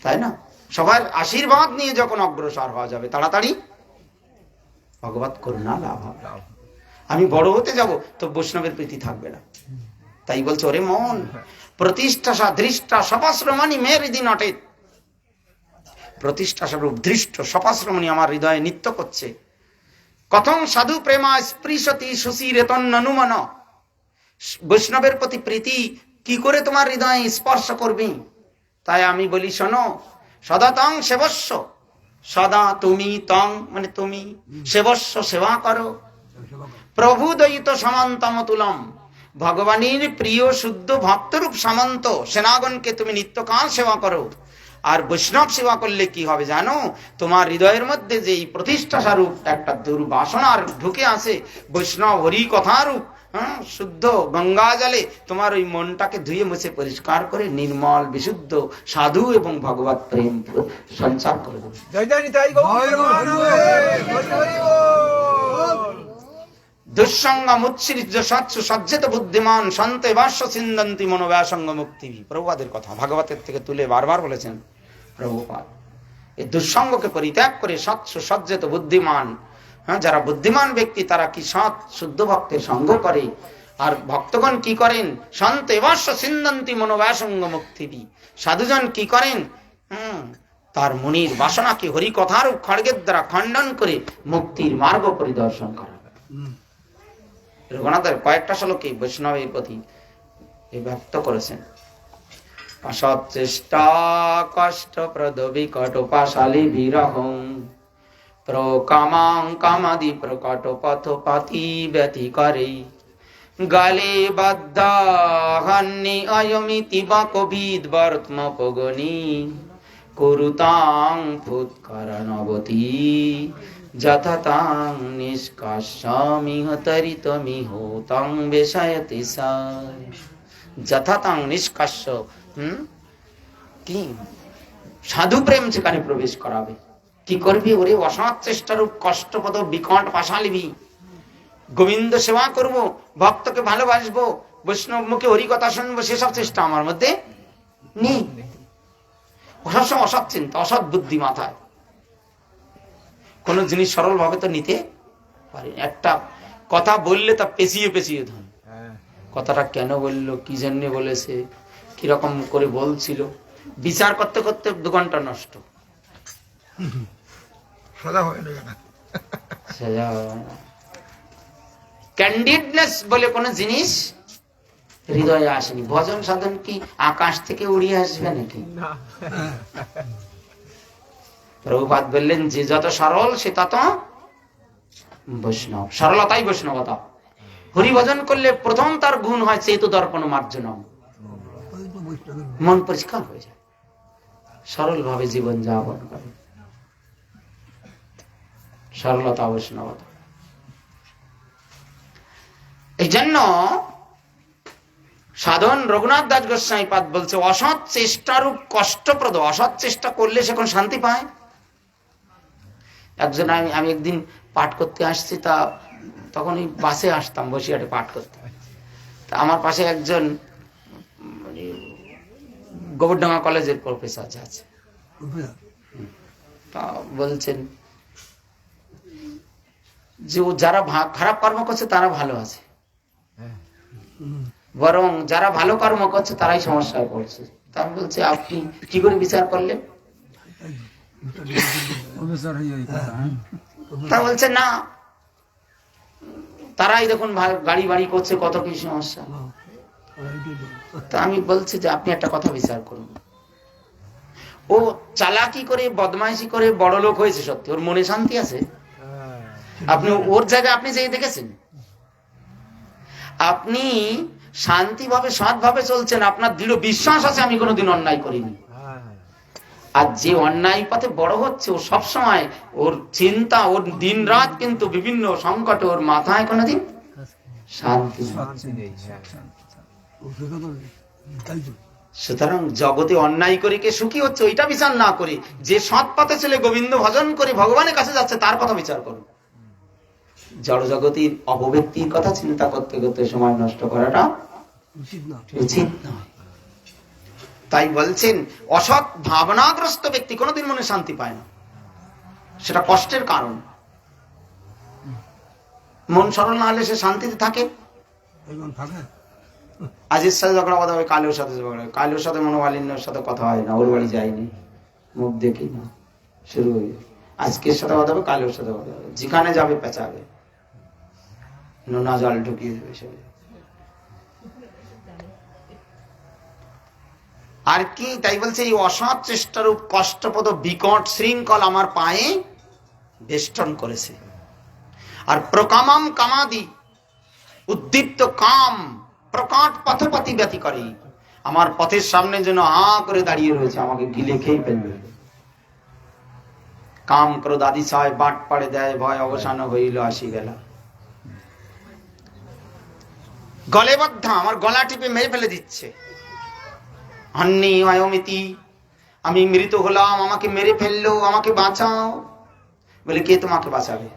তাই না? সবার আশীর্বাদ নিয়ে যখন অগ্রসর হওয়া যাবে তাড়াতাড়ি ভগবত করুণা লাভ হবে। আমি বড় হতে যাব তো বৈষ্ণবের প্রীতি থাকবে না। তাই বলছে, ওরে মন প্রতিষ্ঠা সদৃষ্টা সপাশ্রমণি মেরিদি নটেত, প্রতিষ্ঠা স্বরূপ দৃষ্ট সপাশ্রমণি আমার হৃদয়ে নিত্য করছে। কথং সাধু প্রেমা স্পৃশতি সুশিরেতন্ননুমন, বৈষ্ণবের প্রতি প্রীতি কি করে তোমার হৃদয়ে স্পর্শ করবে? তাই আমি বলি শোনো, সদাতং সেবস্য, সদা তুমি, তং মানে তুমি, সেবস্য সেবা করো, প্রভুদয়িত সমান্তমতুলম, ভগবানের প্রিয় শুদ্ধ ভক্তরূপ সামন্ত সেনাগণকে তুমি নিত্যকাল সেবা করো। আর বৈষ্ণব সেবা করলে কি হবে জানো? তোমার হৃদয়ের মধ্যে যে প্রতিষ্ঠা স্বরূপ একটা দুর্বাসনার ঢুকে আসে, বৈষ্ণব হরি কথারূপ শুদ্ধ গঙ্গা জলে তোমার ওই মনটাকে ধুয়ে মুছে পরিষ্কার করে নির্মল বিশুদ্ধ সাধু এবং ভগবত প্রেম সঞ্চার করে দেবে। দুঃসঙ্গম উচ্ছৃজ্য সৎসু সজ্জিত বুদ্ধিমান সন্তে বাস্য সিন্দন্তি মনোব্যাসঙ্গ মুক্তি। প্রভুপাদের কথা ভাগবতের থেকে তুলে বারবার বলেছেন প্রভুপাদ। এই দুঃসঙ্গকে পরিত্যাগ করে সৎসু সজ্জিত বুদ্ধিমান, যারা বুদ্ধিমান ব্যক্তি তারা কি সৎ শুদ্ধ ভক্তের সঙ্গ করে আর ভক্তগণ কি করেন? সন্ত এবস্য সিন্ধন্তি মনোবাসঙ্গ মুক্তিবি। সাধুজন কি করেন? তার মনির বাসনাকে হরি কথার খড়গের দ্বারা খণ্ডন করে মুক্তির মার্গ পরিদর্শন করা। রঘুনাথের কয়েকটা শ্লোকে বৈষ্ণবের প্রতি ব্যক্ত করেছেন। অসৎ চেষ্টা কষ্ট প্রদ বিকট পাশালি বিরহং প্রকামাং কামাদি প্রকট পথ পাতি ব্যতি করে গালে বাদ্যাহান্নি অয়মিতি বাকবিদ বর্তমপগনি কুরুতাং ফুৎকরণবতী যথাতাং নিষ্কাস্যামিহ তরিতমিহ তং বেশায়তি সা। যথাতাং নিষ্কাস্য কি সাধু প্রেম সেখানে প্রবেশ করাবে। কি করবি? ওরে অসৎ চেষ্টারূপ কষ্টপদ বিকট পাশালিবি। গোবিন্দ সেবা করব, ভক্তকে ভালোবাসবো, বৈষ্ণব মুখে হরি কথা শুনবো, সেসব চেষ্টা আমার মধ্যে নেই। সবসময় অসৎ চিন্তা, অসৎ বুদ্ধি মাথায়। কোন জিনিস সরল ভাবে তো নিতে পারি। একটা কথা বললে তা পেঁচিয়ে পেঁচিয়ে ধন। কথাটা কেন বললো, কি জন্য বলেছে, কিরকম করে বলছিল, বিচার করতে করতে 2 ঘন্টা নষ্ট। ক্যান্ডিডনেস বলে কোন জিনিস হৃদয়ে আসেনি। ভজন সাধন কি আকাশ থেকে উড়িয়ে আসবে নাকি? প্রভুপাদ বললেন যে যত সরল সে তত বৈষ্ণব। সরলতাই বৈষ্ণবতা। হরি ভজন করলে প্রথম তার গুণ হয় চেতু দর্পণ মার্জনম, মন পরিষ্কার হয়ে যায়, সরল ভাবে জীবন যাপন করে। সরলতা বৈষ্ণবতা। এই জন্য সাধন রঘুনাথ দাস গোস্বামী পাদ বলছে অসৎ চেষ্টারূপ কষ্টপ্রদ। অসৎ চেষ্টা করলে সে কোন শান্তি পায়? একজন আমি একদিন পাঠ করতে আসছি, তা তখন ওই বাসে আসতাম বসিরহাটে পাঠ করতে। তা আমার পাশে একজন গোবরডাঙ্গা কলেজের প্রফেসর আছে, তা বলছেন যে যারা খারাপ কর্ম করছে তারা ভালো আছে, বরং যারা ভালো কর্ম করছে তারাই সমস্যায় পড়ছে। তা আমি বলছি আপনি কি করে বিচার করলেন? তা বলছে না, তারাই দেখুন গাড়ি বাড়ি করছে, কত কি সমস্যা। তা আমি বলছি যে আপনি একটা কথা বিচার করুন, ও চালাকি করে বদমাইশি করে বড় লোক হয়েছে সত্যি, ওর মনে শান্তি আছে? আপনি ওর জায়গায় আপনি যেই দেখেছেন? আপনি শান্তিভাবে সৎভাবে চলছেন, আপনার দৃঢ় বিশ্বাস আছে আমি কোনোদিন অন্যায় করিনি। আর যে অন্যায় পথে বড় হচ্ছে, ও সবসময় ওর চিন্তা, ওর দিন রাত কিন্তু বিভিন্ন সংকটে, ওর মাথায় কোনোদিন শান্তি। সুতরাং জগতে অন্যায় করে কে সুখী হচ্ছে ওইটা বিচার না করে, যে সৎ পথে চলে গোবিন্দ ভজন করে ভগবানের কাছে যাচ্ছে তার কথা বিচার করুন। জড় জগতের অপব্যক্তির কথা চিন্তা করতে করতে সময় নষ্ট করাটা উচিত নয়। তাই বলছেন অসৎ ভাবনাগ্রস্ত ব্যক্তি কোনোদিন মনে শান্তি পায় না, সেটা কষ্টের কারণ। মন সরল না হলে সে শান্তিতে থাকে। আজের সাথে ঝগড়া কথা হয়, কালের সাথে ঝগড়া হয়, কালের সাথে মনোমালিন্যের সাথে কথা হয় না, ওর বাড়ি যায়নি, মুখ দেখি না, শুরু হয়ে যায়। আজকের সাথে কথা হবে, কালের সাথে কথা হবে, যেখানে যাবে পেঁচাবে, নোনা জল ঢুকিয়ে দেবে সে। আর কি তাই বলছে এই অসৎ চেষ্টারূপ কষ্টপদ বিকট শৃঙ্খল আমার পায়ে বেষ্টন করেছে। আর প্রকামাম কামাদি, উদ্দীপ্ত কাম প্রকাট পথপতি ব্যতি করে, আমার পথের সামনে যেন হা করে দাঁড়িয়ে রয়েছে, আমাকে গিলে খেয়ে ফেলবে। কাম ক্রোধ আদি ছয় বাট পাড়ে দেয়, ভয় অবসান হইল আসি গেল। গলে বাধ্যা, আমার গলা টিপে মেরে ফেলে দিচ্ছে। হান্নি অয়মিতি, আমি মৃত হলাম, আমাকে মেরে ফেললো, আমাকে বাঁচাও। বলে কে তোমাকে বাঁচাবে?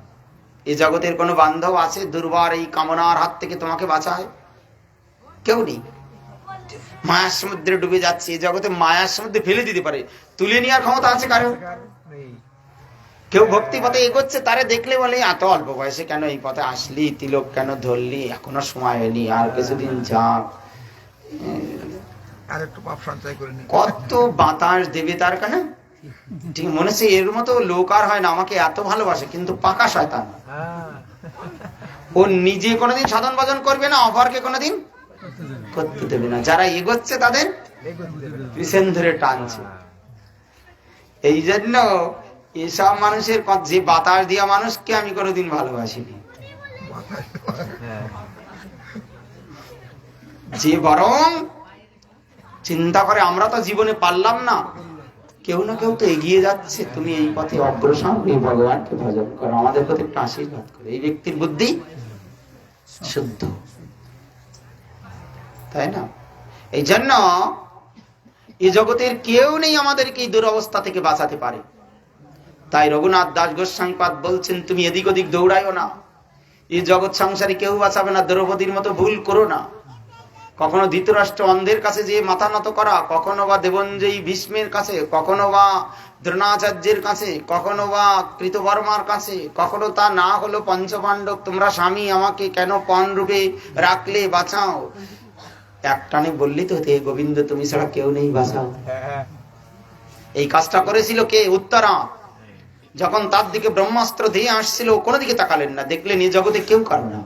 এই জগতের কোনো বান্ধব আছে দুর্বার এই কামনার হাত থেকে তোমাকে বাঁচায়? কেউ নেই। মায়ার সমুদ্রে ডুবে যাচ্ছে, এই জগতে মায়ার সমুদ্রে ফেলে দিতে পারে, তুলে নেওয়ার ক্ষমতা আছে কারো? কেউ ভক্তি পথে এগোচ্ছে, তারে দেখলে বলে এত অল্প বয়সে কেন এই পথে আসলি, তিলক কেন ধরলি, এখনো সময় হয়নি, আর কিছুদিন যাক, আর একটু পাপ সঞ্চয় করে নি। কত বাতাস দেবে তার কেন। ঠিক মনে হচ্ছে এর মতো লোক আর হয় না, আমাকে এত ভালোবাসে, কিন্তু পাকা শয়তান। ও নিজে কোনোদিন সাধন ভজন করবে না, অপরকে কোনোদিন করতে দেবে না। যারা এগোচ্ছে তাদের পিছন ধরে টানছে। এই জন্য এসব মানুষের যে বাতাস দিয়া মানুষকে আমি কোনোদিন ভালোবাসিনি। যে বরং চিন্তা করে আমরা তো জীবনে পারলাম না, কেউ না কেউ তো এগিয়ে যাচ্ছে, তুমি এই পথে অগ্রসর হয়ে ভগবানকে ভজন করো, আমাদের প্রতি একটু আশীর্বাদ করো। এই ব্যক্তির বুদ্ধি শুদ্ধ, তাই না? এই জন্য এই জগতের কেউ নেই আমাদেরকে এই দুরবস্থা থেকে বাঁচাতে পারে। তাই রঘুনাথ দাস গোস্বামীপাদ বলছেন, তুমি এদিক ওদিক দৌড়াইও না, এই জগৎ সংসারে কেউ বাঁচাবে না, দ্রৌপদীর মতো ভুল করো না। কখনো ধৃতরাষ্ট্র অন্ধের কাছে যে মাথা নত করা, কখনো বা দেবঞ্জয়ী ভীষ্মের কাছে, কখনো বা দ্রোণাচার্যের কাছে, কখনো বা কৃতবর্মার কাছে, কখনো তা না হলো পঞ্চপাণ্ডব, তোমরা স্বামী আমাকে কেন পণ রূপে রাখলে, বাঁচাও। একটানে বললি তো, হে গোবিন্দ তুমি ছাড়া কেউ নেই, বাঁচাও। এই কাজটা করেছিল কে? উত্তরা। যখন তার দিকে ব্রহ্মাস্ত্র দিয়ে আসছিল, কোনো দিকে তাকালেন না, দেখলেন এই জগতে কেউ কারো না।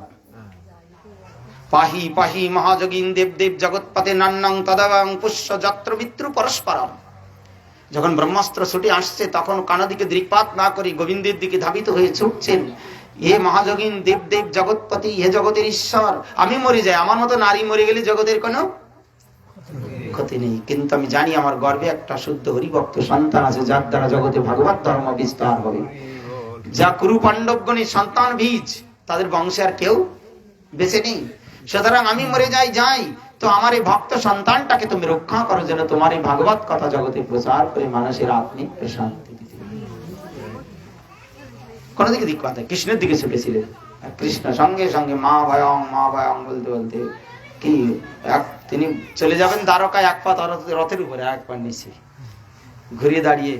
পাহি পাহি মহাযোগীন দেব দেব জগৎপতে নান্নাং তদাবাং পুষ্য যাত্র বিত্রু পরস্পরম। যখন ব্রহ্মাস্ত্র ছুটে আসছে, তখন কানো দিকে দৃকপাত না করে গোবিন্দের দিকে ধাবিত হয়ে ছুটছেন। হে মহাযোগীন দেব দেব জগৎপতি, হে জগতের ঈশ্বর, আমি মরে যাই, আমার মতো নারী মরে গেলে জগতের কোনো ক্ষতি নেই, কিন্তু আমি জানি আমার গর্ভে একটা শুদ্ধ হরিভক্ত সন্তান আছে, যার দ্বারা জগতে ভগবত ধর্ম বিস্তার হবে। যা কুরু পাণ্ডবগণের সন্তান বীজ, তাদের বংশে আর কেউ বেঁচে নেই। সুতরাং আমি মরে যাই, তো আমার এই ভক্ত সন্তানটাকে তুমি রক্ষা করো, যেন তোমার এই ভাগবত কথা জগতে প্রচার করে মানুষের আত্মিক প্রশান্তি দিতে। কোন দিকে দিক কথা, কৃষ্ণের দিকে ছুটেছিলেন। আর কৃষ্ণ সঙ্গে সঙ্গে মা ভয়ং বলতে বলতে কি তিনি চলে যাবেন দ্বারকায়, এক পা রথের উপরে, এক পা নিচে ঘুরিয়ে দাঁড়িয়ে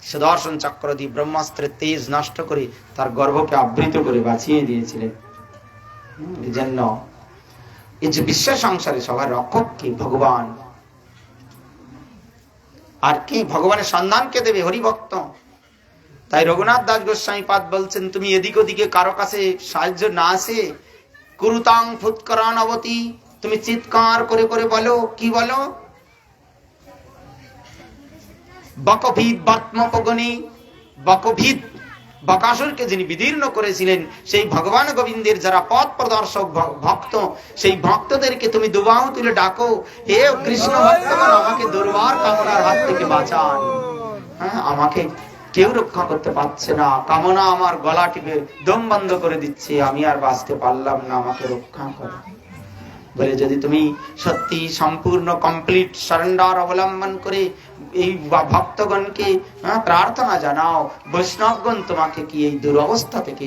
সুদর্শন চক্র দিয়ে ব্রহ্মাস্ত্রের তেজ নষ্ট করে তার গর্ভকে আবৃত করে বাঁচিয়ে দিয়েছিলেন। এই জন্য এই যে বিশ্ব সংসারে সবার রক্ষক কে? ভগবান। আর কে? ভগবানের সন্ধান কে দেবে? হরিভক্ত। তাই রঘুনাথ দাস গোস্বামীপাদ বলছেন, তুমি এদিক ওদিকে কারো কাছে সাহায্য না আসে, কুরুতাং ফুৎকরান অবতি, তুমি চিৎকার করে করে বলো, কি বলো? বকভিদ বাত্মপগণী, বকভিদ বকাসুরকে যিনি বিদীর্ণ করেছিলেন, সেই ভগবান গোবিন্দের যারা পথ প্রদর্শক ভক্ত, সেই ভক্তদেরকে তুমি দুবাহু তুলে ডাকো, হে কৃষ্ণ ভক্তগণ, আমাকে দুর্বার কামনার হাত থেকে বাঁচান। হ্যাঁ, আমাকে কেউ রক্ষা করতে পারছে না, কামনা আমার গলা টিপে দম বন্ধ করে দিচ্ছে, আমি আর বাঁচতে পারলাম না, আমাকে রক্ষা করো। বলে যদি তুমি সত্যি সম্পূর্ণ কমপ্লিট সারেন্ডার অবলম্বন করে এই ভক্তগণকে প্রার্থনা জানাও, বৈষ্ণবগণ তোমাকে কি এই দুরবস্থা থেকে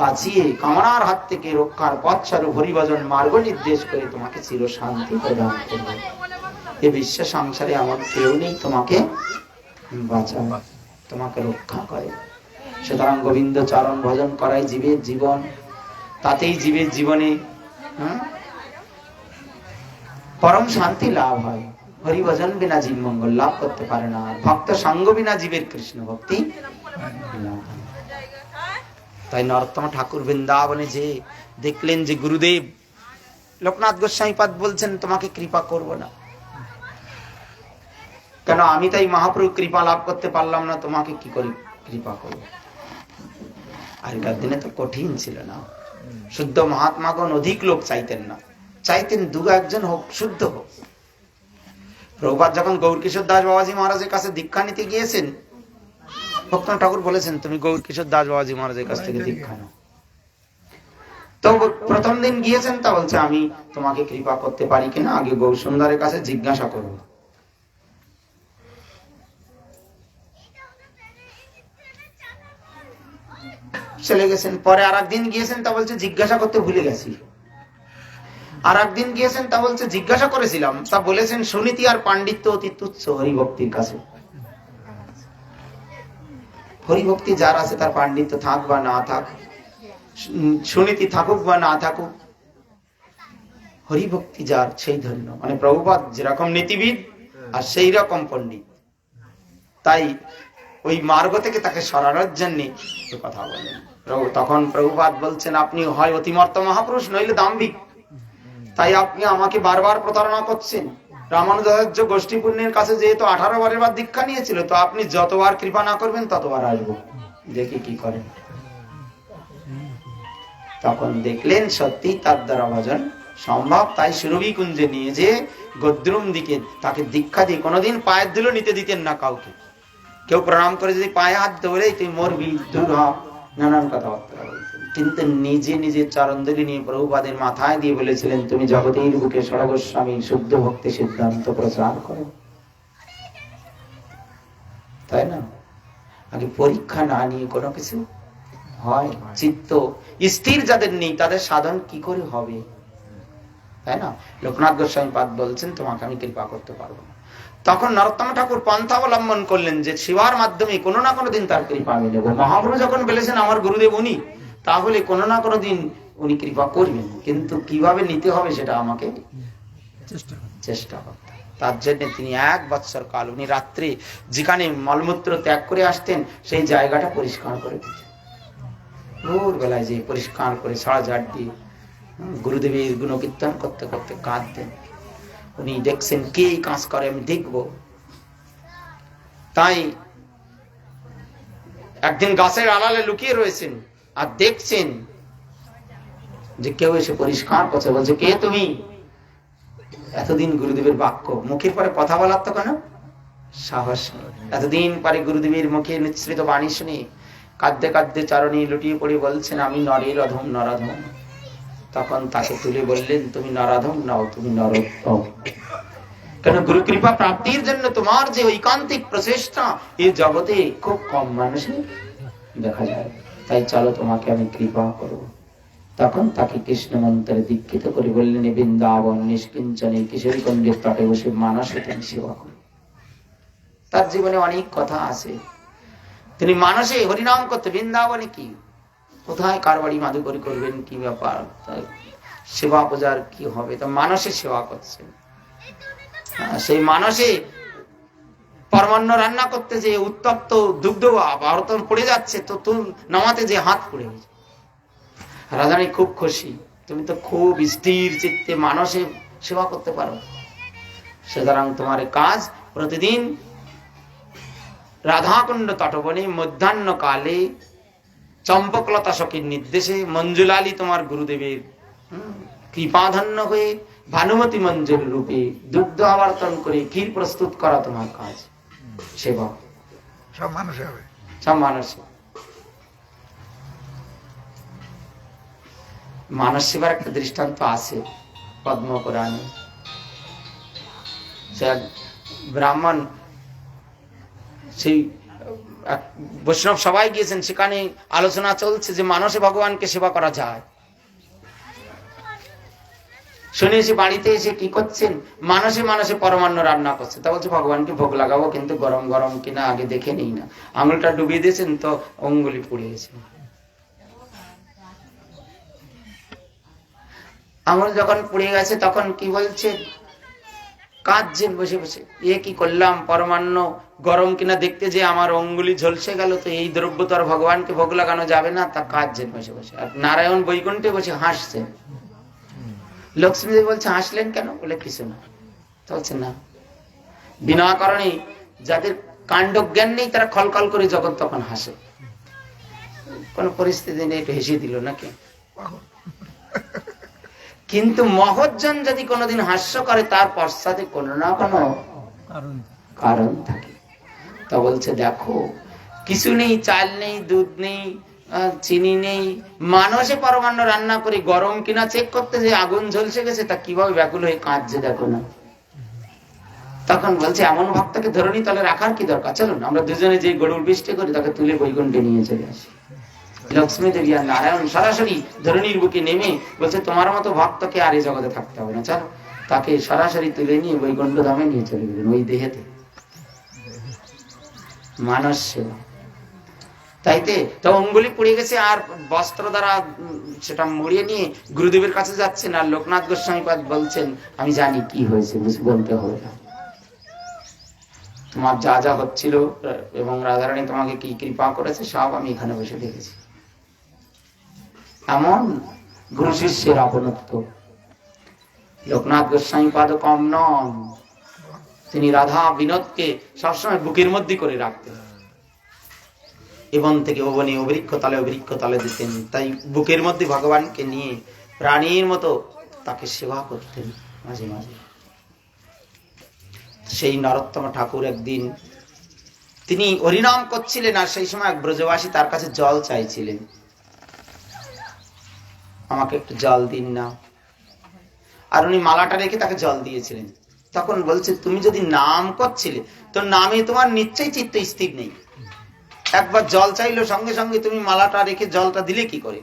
বাঁচিয়ে কামনার হাত থেকে রক্ষার পথ স্বরূপ হরিভজন মার্গ নির্দেশ করে তোমাকে চির শান্তি প্রদান করবে। এই বিশ্ব সংসারে এমন কেউ নেই তোমাকে বাঁচায়, তোমাকে রক্ষা করে। সুতরাং গোবিন্দ চরণ ভজন করাই জীবের জীবন, তাতেই জীবের জীবনে পরম শান্তি লাভ হয়। হরিভজন বিনা জীব মঙ্গল লাভ করতে পারে না, ভক্ত সঙ্গ বিনা জীবের কৃষ্ণ ভক্তি। তাই নরোত্তম ঠাকুর বৃন্দাবনে যে দেখলেন যে গুরুদেব, লোকনাথ গোস্বামীপাদ বলছেন তোমাকে কৃপা করব না কেন? আমি তাই মহাপ্রভু কৃপা লাভ করতে পারলাম না, তোমাকে কি করি কৃপা করব? আগেকার দিনে তো কঠিন ছিল না, শুদ্ধ মহাত্মাগণ অধিক লোক চাইতেন না, চাইতেন দু একজন হোক, শুদ্ধ হোক। প্রভুপাদ যখন গৌরকিশোর দাস বাবাজি মহারাজের কাছে দীক্ষা নিতে গিয়েছেন, ভক্তনাথ ঠাকুর বলেছেন তুমি গৌরকিশোর দাস বাবাজি মহারাজের কাছ থেকে দীক্ষা নাও। তো প্রথম দিন গিয়েছেন, তা বলছে আমি তোমাকে কৃপা করতে পারি কিনা আগে গৌর সুন্দরের কাছে জিজ্ঞাসা করবো। চলে গেছেন। পরে আর একদিন গিয়েছেন, তা বলছে জিজ্ঞাসা করতে ভুলে গেছি। আর একদিন গিয়েছেন, তা বলছে জিজ্ঞাসা করেছিলাম, তা বলেছেন সুনীতি আর পাণ্ডিত্য অতি তুচ্ছ হরিভক্তির কাছে। হরিভক্তি যার আছে তার পাণ্ডিত্য থাক বা না থাক, সুনীতি থাকুক বা না থাকুক, হরিভক্তি যার সেই ধন্য। মানে প্রভুপাদ যেরকম নীতিবিদ আর সেই রকম পণ্ডিত, তাই ওই মার্গ থেকে তাকে সরানোর জন্য কথা বলেন। তখন প্রভুপাদ বলছেন, আপনি হয় অতিমর্ত মহাপুরুষ নইলে দাম্ভিক, তাই আপনি আমাকে বারবার প্রতারণা করছেন। রামানুজাচার্য গোষ্ঠী পুণ্যের কাছে যেহেতু 18 বারের বার দীক্ষা নিয়েছিল, তো আপনি যতবার কৃপা না করবেন ততবার আসবো, দেখি কি করেন। তখন দেখলেন সত্যি তার দ্বারা ভজন সম্ভব, তাই সুরভি কুঞ্জে নিয়ে যে গদ্রুম দিকে তাকে দীক্ষা দিয়ে, কোনোদিন পায়ের ধুলো নিতে দিতেন না কাউকে। কেউ প্রণাম করে যদি পায়ে হাত ধরে তুই মরবি, দূর হ, নানান কথাবার্তা বলতেন। কিন্তু নিজে নিজে চরণধুলি নিয়ে প্রভুপাদের মাথায় দিয়ে বলেছিলেন, তুমি জগতের বুকে সর্বস্বামী শুদ্ধ ভক্তি সিদ্ধান্ত প্রচার করো। তাই না? আগে পরীক্ষা না নিয়ে কোনো কিছু হয়? চিত্ত স্থির যাদের নেই তাদের সাধন কি করে হবে? তাই না? লোকনাথ গোস্বামী পাদ বলছেন, তোমাকে আমি কৃপা করতে পারবো না। তখন নরোত্তম ঠাকুর পন্থা অবলম্বন করলেন যে সেবার মাধ্যমে কোনো না কোনো দিন তার কৃপা আমি নেব। মহাপ্রভু যখন বলেছেন আমার গুরুদেব উনি, তাহলে কোনো না কোনো দিন উনি কৃপা করবেন, কিন্তু কিভাবে নিতে হবে সেটা আমাকে চেষ্টা করতে। তার জন্য তিনি 1 বৎসর কাল উনি রাত্রে যেখানে মলমূত্র ত্যাগ করে আসতেন সেই জায়গাটা পরিষ্কার করে দিতেন। ভোর বেলায় যে পরিষ্কার করে সারা ঝাড় দিয়ে গুরুদেবের গুণকীর্তন করতে করতে কাঁদতেন। উনি দেখছেন কে কাজ করে, আমি দেখব। তাই একদিন গাছের আড়ালে লুকিয়ে রয়েছেন আর দেখছেন যে কেউ এসে পরিষ্কার করছে, বলছে কে তুমি? এতদিন গুরুদেবের বাক্য, মুখের পরে কথা বলার তো কেন সাহস নেই। এতদিন পরে গুরুদেবের মুখে নিঃসৃত বাণী শুনে কাঁদতে কাঁদতে চরণে লুটিয়ে পড়ে বলছেন, আমি নরের অধম নরাধম। তখন তাকে তুলে বললেন, তুমি নরাধম নাও, তুমি নরোত্তম। কেন গুরু কৃপা প্রাপ্তির জন্য তোমার যে ঐকান্তিক প্রচেষ্টা এই জগতে খুব কম মানুষের দেখা যায়। তাই চলো তোমাকে আমি কৃপা করব। তখন তাকে কৃষ্ণ মন্ত্রে দীক্ষিত করে বললেন, বৃন্দাবন নিষ্কিঞ্চনে কিশোরী কুঞ্জের তটে বসে মানসে তিনি সেবা করেন। তার জীবনে অনেক কথা আছে। তিনি মানসে হরিনাম করতে, বৃন্দাবনে কি কোথায় কার বাড়ি মাধুকরী করবেন, কি ব্যাপার, সেবা পূজার কি হবে, তো মানসে সেবা করছেন। সেই মানসে পরমান্ন রান্না করতে যে উত্তপ্ত দুগ্ধ আবর্তন পড়ে যাচ্ছে, তো তুমি নামাতে যে হাত পড়ে গেছে। রাজারানী খুব খুশি, তুমি তো খুব স্থির চিত্তে মানসে সেবা করতে পারো, সুতরাং তোমার কাজ প্রতিদিন রাধাকুণ্ড তটবনে মধ্যাহ্ন কালে চম্পকলতা সখীর নির্দেশে মঞ্জুলালী তোমার গুরুদেবের কৃপাধন্য হয়ে ভানুমতি মঞ্জুর রূপে দুগ্ধ আবর্তন করে ক্ষীর প্রস্তুত করা তোমার কাজ। সেবা সব মানুষে হবে, সব মানুষে। মানস সেবার একটা দৃষ্টান্ত আছে পদ্মপুরাণে। ব্রাহ্মণ সেই বৈষ্ণব সবাই গিয়েছেন, সেখানে আলোচনা চলছে যে মানসে ভগবানকে সেবা করা যায়। শুনে এসে বাড়িতে এসে কি করছেন, মানসে মানসে পরমান্ন রান্না করছে। তা বলছে ভগবানকে ভোগ লাগাবো, কিন্তু গরম গরম কিনা আগে দেখে নেই না। আঙুলটা ডুবিয়ে দিয়েছেন তো অঙ্গুলি পুড়ে গেছে। আঙুল যখন পুড়ে গেছে তখন কি বলছে, কাঁদছেন বসে বসে, এ কি করলাম, পরমান্ন গরম কিনা দেখতে যে আমার অঙ্গুলি ঝলসে গেল, তো এই দ্রব্য তো আর ভগবানকে ভোগ লাগানো যাবে না। তা কাঁদছেন বসে বসে। আর নারায়ণ বৈকুণ্ঠে বসে হাসছেন। লক্ষ্মীদেবী বলছে, হাসলেন কেন? বলে কিছু না। বলছে না, বিনা কারণে যাদের কাণ্ড জ্ঞান নেই তারা খলখল করে যখন তখন হাসে। কোন পরিস্থিতি নেই, একটু হেসে দিল নাকি। কিন্তু মহজ্জন যদি কোনোদিন হাস্য করে তার পশ্চাতে কোনো না কোনো কারণ থাকে। তা বলছে দেখো, কিছু নেই, চাল নেই, দুধ নেই, চিনি নেই, মানসে পরমান্ন রান্না করে গরম কিনা চেক করতে যে আগুন ঝলসে গেছে, তা কিভাবে ব্যাকুল হয়ে কাঁদছে দেখো না। তখন বলছে এমন ভক্তকে ধরণী তলে রাখার কি দরকার, চলুন আমরা দুজনে যে গরুর বৃষ্টি করি তাকে তুলে বৈকুণ্ঠে নিয়ে চলে আসি। লক্ষ্মী দেবী আর নারায়ণ সরাসরি ধরণীর বুকে নেমে বলছে, তোমার মতো ভক্তকে আর এই জগতে থাকতে হবে না, চলো। তাকে সরাসরি তুলে নিয়ে বৈকুণ্ঠ ধামে নিয়ে চলে গেলেন, ওই দেহেতে। মানস সেবা। তাইতে তো অঙ্গুলি পুড়ে গেছে, আর বস্ত্র দ্বারা সেটা মুড়িয়ে নিয়ে গুরুদেবের কাছে যাচ্ছেন, আর লোকনাথ গোস্বামী পাদ বলছেন, আমি জানি কি হয়েছে, কিছু বলতে হবে না, তোমার যা যা হচ্ছিল এবং রাধারানী তোমাকে কি কৃপা করেছে সব আমি এখানে বসে দেখেছি। এমন গুরু শিষ্যের আপনত্ব। লোকনাথ গোস্বামী পাদ কম নন, তিনি রাধা বিনোদকে সবসময় বুকের মধ্যে করে রাখতেন, এবং থেকে ওবনে অবৃক্ষ তালে দিতেন, তাই বুকের মধ্যে ভগবানকে নিয়ে প্রাণীর মতো তাকে সেবা করতেন মাঝে মাঝে। সেই নরোত্তম ঠাকুর একদিন তিনি হরিনাম করছিলেন, আর সেই সময় এক ব্রজবাসী তার কাছে জল চাইছিলেন, আমাকে একটু জল দিন না, আর উনি মালাটা রেখে তাকে জল দিয়েছিলেন। তখন বলছে, তুমি যদি নাম করছিলে তো নামে তোমার নিশ্চয়ই চিত্ত স্থির নেই, একবার জল চাইলো সঙ্গে সঙ্গে তুমি মালাটা রেখে জলটা দিলে কি করে,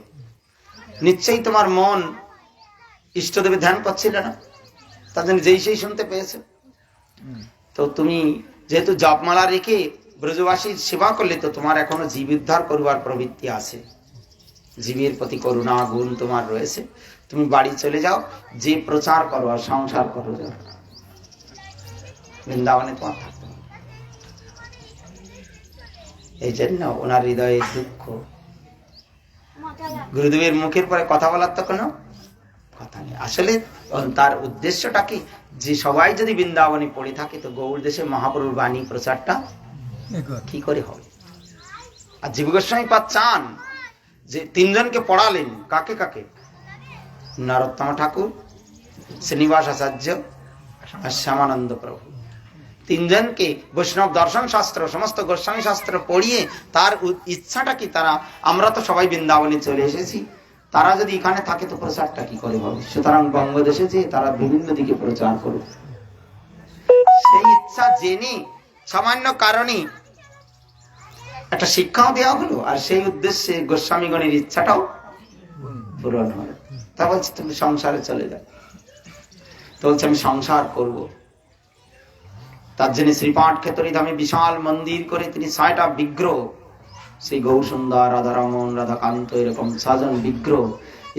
নিশ্চয়ই তোমার মন ইষ্টদেবের ধ্যান করছিল না, তার জন্য যেই সেই শুনতে পেয়েছে। তো তুমি যেহেতু জপমালা রেখে ব্রজবাসীর সেবা করলে, তো তোমার এখনো জীব উদ্ধার করবার প্রবৃত্তি আছে, জীবের প্রতি করুণা গুণ তোমার রয়েছে, তুমি বাড়ি চলে যাও, যে প্রচার করো আর সংসার করো, যাও বৃন্দাবনে তোমার থাকতে হবে। এই জন্য ওনার হৃদয়ে দুঃখ, গুরুদেবের মুখের পরে কথা বলার তো কোনো কথা নেই। আসলে তার উদ্দেশ্যটা কি, যে সবাই যদি বৃন্দাবনে পড়ে থাকে তো গৌড় দেশে মহাপ্রভুর বাণী প্রচারটা কি করে হবে। আর জীব গোস্বামী পাদ চান যে তিনজনকে পড়ালেন, কাকে কাকে, নরোত্তম ঠাকুর, শ্রীনিবাস আচার্য আর শ্যামানন্দ প্রভু, তিনজনকে বৈষ্ণব দর্শন শাস্ত্র সমস্ত গোস্বামী শাস্ত্র পড়িয়ে তার ইচ্ছাটা কি, তারা আমরা তো সবাই বৃন্দাবনে চলে এসেছি, তারা যদি এখানে থাকে তো প্রচারটা কি করে হবে, সুতরাং বঙ্গদেশে যে তারা বিভিন্ন দিকে প্রচার করুক, সেই ইচ্ছা জেনে সামান্য কারণে একটা শিক্ষাও দেওয়া হলো, আর সেই উদ্দেশ্যে গোস্বামীগণের ইচ্ছাটাও পূরণ হলো। তা বলছে তুমি সংসারে চলে যাও, তো বলছে আমি সংসার করব। তার জন্য শ্রীপাঠ ক্ষেত্রে ধামে বিশাল মন্দির করে তিনি ৬টা বিগ্রহ, সেই গৌর সুন্দর, রাধারমন, রাধাকান্ত, এরকম ৬জন বিগ্রহ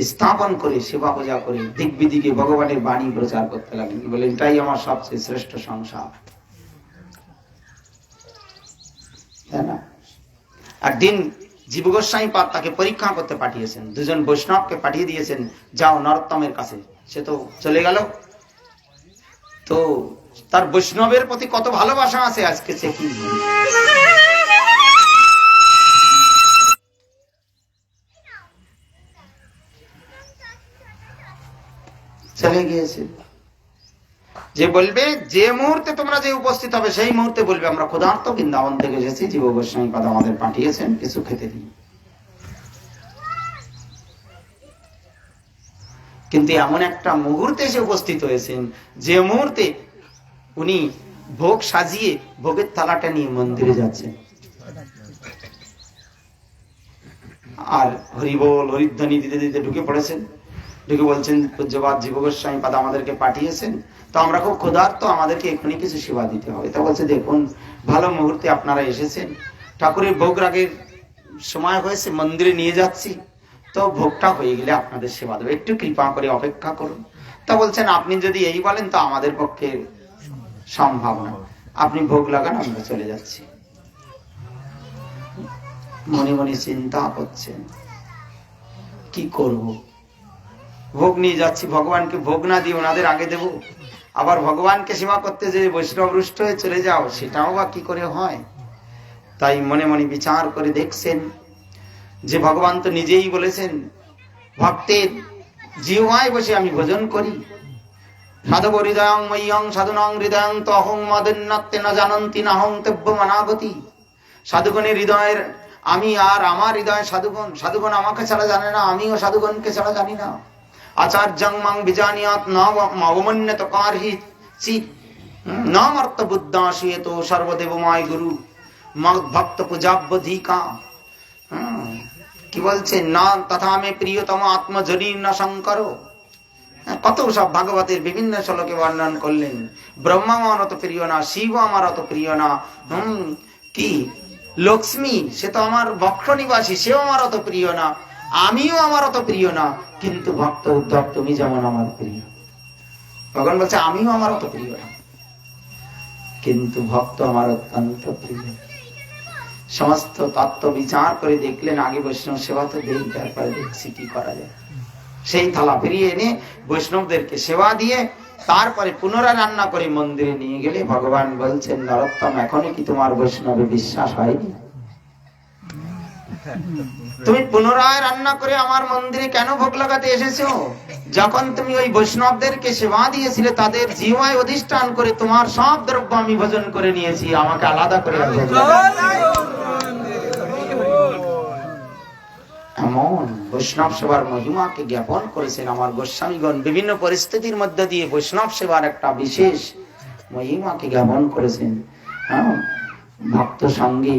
স্থাপন করে সেবা পূজা করে দিক বিদিকে ভগবানের বাণী প্রচার করতে লাগলেন, বলেন এটাই আমার সবচেয়ে শ্রেষ্ঠ সংসার। তাই না? একদিন জীব গোস্বামী পাদ তাকে পরীক্ষা করতে পাঠিয়েছেন, দুজন বৈষ্ণবকে পাঠিয়ে দিয়েছেন, যাও নরোত্তমের কাছে। সে তো চলে গেল, তো তার বৈষ্ণবের প্রতি কত ভালোবাসা আছে আজকে সে কি চলে গিয়েছে। যে বলবে যে মুহূর্তে তোমরা যে উপস্থিত হবে সেই মুহূর্তে বলবে আমরা ক্ষুধার্ত বৃন্দাবন থেকে এসেছি, জীব গোস্বামী পাদ আমাদের পাঠিয়েছেন কিছু খেতে দিন। কিন্তু এমন একটা মুহূর্তে এসে উপস্থিত হয়েছেন যে মুহূর্তে উনি ভোগ সাজিয়ে ভোগের থালাটা নিয়ে মন্দিরে যাচ্ছেন, আর হরিবোল হরিধ্বনি দিতে দিতে ঢুকে পড়েছেন, ঢুকে বলছেন পূজ্যপাদ জীব গোস্বামী পাদ আমাদেরকে পাঠিয়েছেন, তো আমরা খুব ক্ষুধার্ত, আমাদেরকে এখনই কিছু সেবা দিতে হবে। তা বলছে দেখুন ভালো মুহূর্তে আপনারা এসেছেন, ঠাকুরের ভোগ রাগের সময় হয়েছে, মন্দিরে নিয়ে যাচ্ছি, তো ভোগটা হয়ে গেলে আপনাদের সেবা দেবে, একটু কৃপা করে অপেক্ষা করুন। তা বলছেন আপনি যদি এই বলেন তো আমাদের পক্ষে সম্ভব না, আপনি ভোগ লাগান, আমরা চলে যাচ্ছি। মনে মনে চিন্তা করছেন কি করব, ভোগ নিয়ে যাচ্ছি, ভগবানকে ভোগ না দিয়ে ওনাদের আগে দেব, আবার ভগবানকে সেবা করতে যে বৈষ্ণব রুষ্ট হয়ে চলে যাও, সেটাও বা কি করে হয়। তাই মনে মনে বিচার করে দেখছেন যে ভগবান তো নিজেই বলেছেন ভক্তের জিহ্বায় বসে আমি ভোজন করি, সাধব হৃদয়ং ময়্যং সাধুনং হৃদয়ং তো অহং মদন্নাত্তে না জানন্তি না হং তেব্য মানাগতি। সাধুগণের হৃদয়ের আমি, আর আমার হৃদয় সাধুগণ, সাধুগণ আমাকে ছাড়া জানে না, আমিও সাধুগণকে ছাড়া জানি না। আচার্যং মাং বিজানিয়াত নবমন্যত কারহি চিত নামার্থ বুদ্ধাশিয়েত সর্বদেবময় গুরু ভক্ত পূজাব্যধিকা। কি বলছেন না তথা আমি প্রিয়তম আত্মজনী না শঙ্কর, কত সব ভাগবতের বিভিন্ন শ্লোকে বর্ণন করলেন। ব্রহ্মা আমার অত প্রিয় না, শিব আমার অত প্রিয় না, কি লক্ষ্মী সে তো আমার বক্ষ নিবাসী, সেও আমার অত প্রিয় না, আমিও আমার অত প্রিয় না, কিন্তু ভক্ত উদ্ধব তুমি যেমন আমার প্রিয়। ভগবান বলছে আমিও আমার অত প্রিয় না, কিন্তু ভক্ত আমার অত্যন্ত প্রিয়। সমস্ত তত্ত্ব বিচার করে দেখলেন আগে বৈষ্ণব সেবা তো দেই, তারপরে দেখছি কি করা যায়। সেই থালা ফিরিয়ে এনে বৈষ্ণবদেরকে সেবা দিয়ে তারপরে পুনরায় রান্না করে মন্দিরে নিয়ে গেলে ভগবান বলছেন, নরোত্তম এখনো কি তোমার বৈষ্ণবে বিশ্বাস হয়নি? তুমি পুনরায় রান্না করে আমার মন্দিরে কেন ভোগ লাগাতে এসেছো? যখন তুমি ওই বৈষ্ণবদেরকে সেবা দিয়েছিলে তাদের জিহ্বায় অধিষ্ঠান করে তোমার সব দ্রব্য আমি ভোজন করে নিয়েছি, আমাকে আলাদা করে এমন বৈষ্ণব সেবার মহিমাকে জ্ঞাপন করেছেন আমার গোস্বামীগণ। বিভিন্ন পরিস্থিতির মধ্যে দিয়ে বৈষ্ণব সেবার একটা বিশেষ মহিমাকে জ্ঞাপন করেছেন। ভক্ত সঙ্গে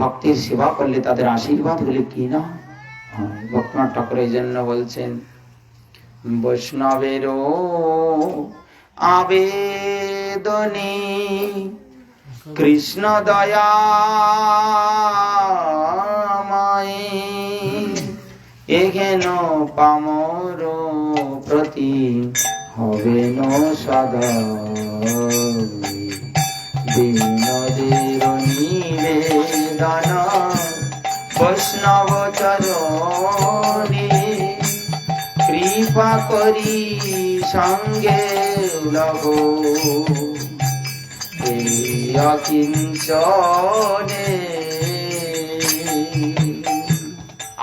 ভক্তির সেবা করলে তাদের আশীর্বাদ হলে কি না। ভক্তনাথ ঠাকুর এই জন্য বলছেন, বৈষ্ণবেরও আবেদনে কৃষ্ণ দয়াময় এঘেন পামর প্রতি হবে ন সদা বিনোদের নিবেদন বৈষ্ণব চরণে কৃপা করি সঙ্গে লব অকিঞ্চনে।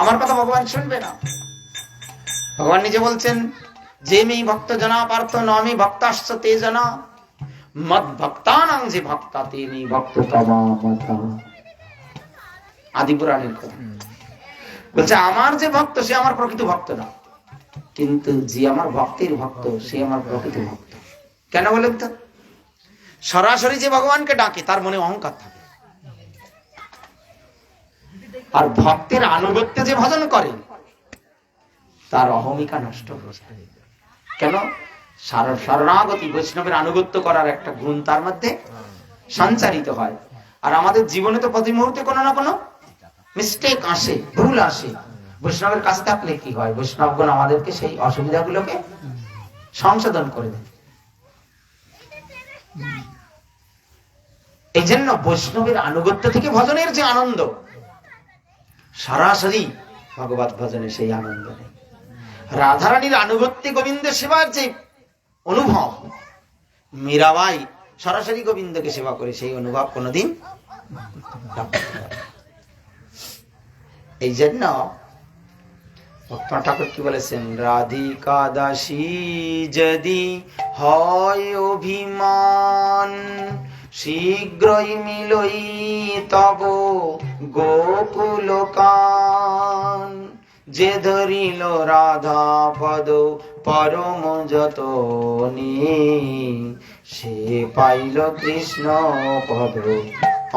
আমার কথা ভগবান শুনবে না? ভগবান নিজে বলছেন, যে মে ভক্ত জনা পার্থ নমি ভক্তাশ্চ তে জনা মদ ভক্তানাং যে ভক্তা তেনি ভক্ত তমা মতা। আদি পুরাণের কথা বলছে, আমার যে ভক্ত সে আমার প্রকৃত ভক্ত না, কিন্তু যে আমার ভক্তের ভক্ত সে আমার প্রকৃত ভক্ত। কেন বলেন তো? সরাসরি যে ভগবানকে ডাকে তার মনে অহংকার থাকে, আর ভক্তের আনুগত্যে যে ভজন করে তার অহমিকা নষ্ট হয়ে যায়। কেন? শরণাগতি বৈষ্ণবের আনুগত্য করার একটা গুণ তার মধ্যে সঞ্চারিত হয়। আর আমাদের জীবনে তো প্রতি মুহূর্তে কোনো না কোনো মিস্টেক আসে, ভুল আসে। বৈষ্ণবের কাছে থাকলে কি হয়? বৈষ্ণবগণ আমাদেরকে সেই অসুবিধাগুলোকে সংশোধন করে দেন। এই জন্য বৈষ্ণবের আনুগত্য থেকে ভজনের যে আনন্দ, সরাসরি ভগবত ভজনে সেই আনন্দ নেই। রাধারানীর আনুগত্যে গোবিন্দের সেবার যে অনুভব, মীরাবাই সরাসরি গোবিন্দকে সেবা করে সেই অনুভব কোনদিন। এই জন্য ভক্তনাথ ঠাকুর কি বলেছেন, রাধিকা দাসী যদি হয় অভিমান শীঘ্রই মিলই তব গোকুল কান যে ধরিল রাধা পদ পরম যতনে সে পাইল কৃষ্ণ পদ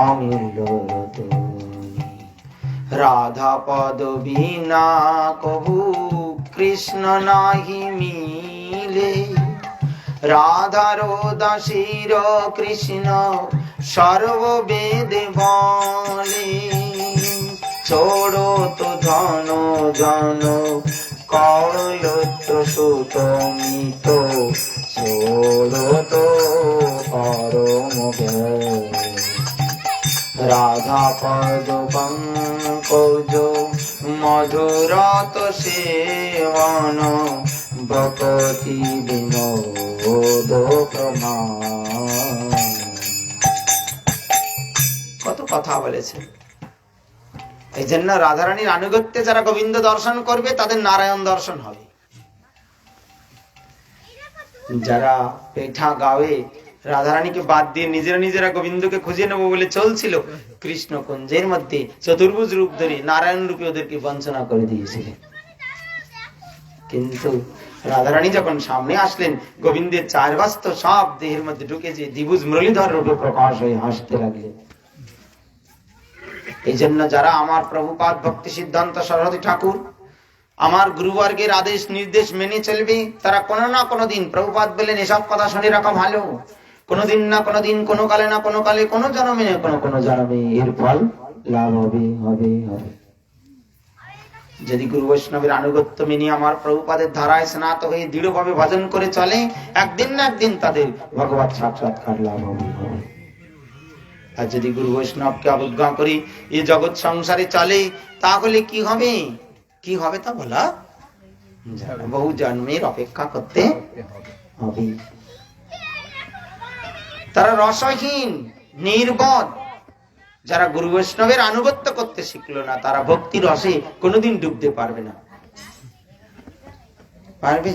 অমূল্য রতনে। রাধা পদ বিনা কভু কৃষ্ণ নাহি মিলে রাধার দাসীর কৃষ্ণ সর্ববেদ বলে ছোড়ো তো ধন জন কলত্র সুত মিত ছোড়ো তো পরম রাধা পদ পঙ্কজ মধুরত সেবন ভকতি বিনোদ প্রমাণ। কত কথা বলেছে। এই জন্য রাধারানীর আনুগত্যে যারা গোবিন্দ দর্শন করবে তাদের নারায়ণ দর্শন হবে। যারা পেঠা গাওয়ে রাধারানীকে বাদ দিয়ে নিজেরা নিজেরা গোবিন্দকে খুঁজে নেবো বলে চলছিল, কৃষ্ণ কুঞ্জের মধ্যে চতুর্ভুজ রূপ ধরে নারায়ণ রূপে ওদেরকে বঞ্চনা করে দিয়েছিলেন। কিন্তু রাধারানী যখন সামনে আসলেন, গোবিন্দের চার বাস্তব সব দেহের মধ্যে ঢুকে যে দ্বিভুজ মুরলীধর রূপে প্রকাশ হয়ে হাসতে লাগলেন। এই জন্য যারা আমার প্রভুপাদ ভক্তি সিদ্ধান্ত সরস্বতী ঠাকুর আমার গুরুবর্গের আদেশ নির্দেশ মেনে চলবে, তারা কোনো না কোনো দিন, প্রভুপাদ বলেন এসব কথা শুনে রাখা ভালো, কোনোদিন না কোনোদিন, কোনো কালে না কোনো কালে, কোনো জন্মে না কোনো জন্মে এর ফল লাভ হবে হবে হবে। যদি গুরু বৈষ্ণবের আনুগত্য মেনে আমার প্রভুপাদের ধারায় স্নাত হয়ে দৃঢ়ভাবে ভজন করে চলে, একদিন না একদিন তাদের ভগবত সাক্ষাৎকার লাভ হবে হবে। আর যদি গুরু বৈষ্ণবকে অবজ্ঞা করি এই জগৎ সংসারে চলে, তাহলে কি হবে? কি হবে তা বলা যায় না। বহু জন্মের অপেক্ষা করতে হবে। তারা রসহীন, নির্বোধ। যারা গুরু বৈষ্ণবের আনুগত্য করতে শিখলো না, তারা ভক্তি রসে কোনোদিন ডুবতে পারবে না। পারবে?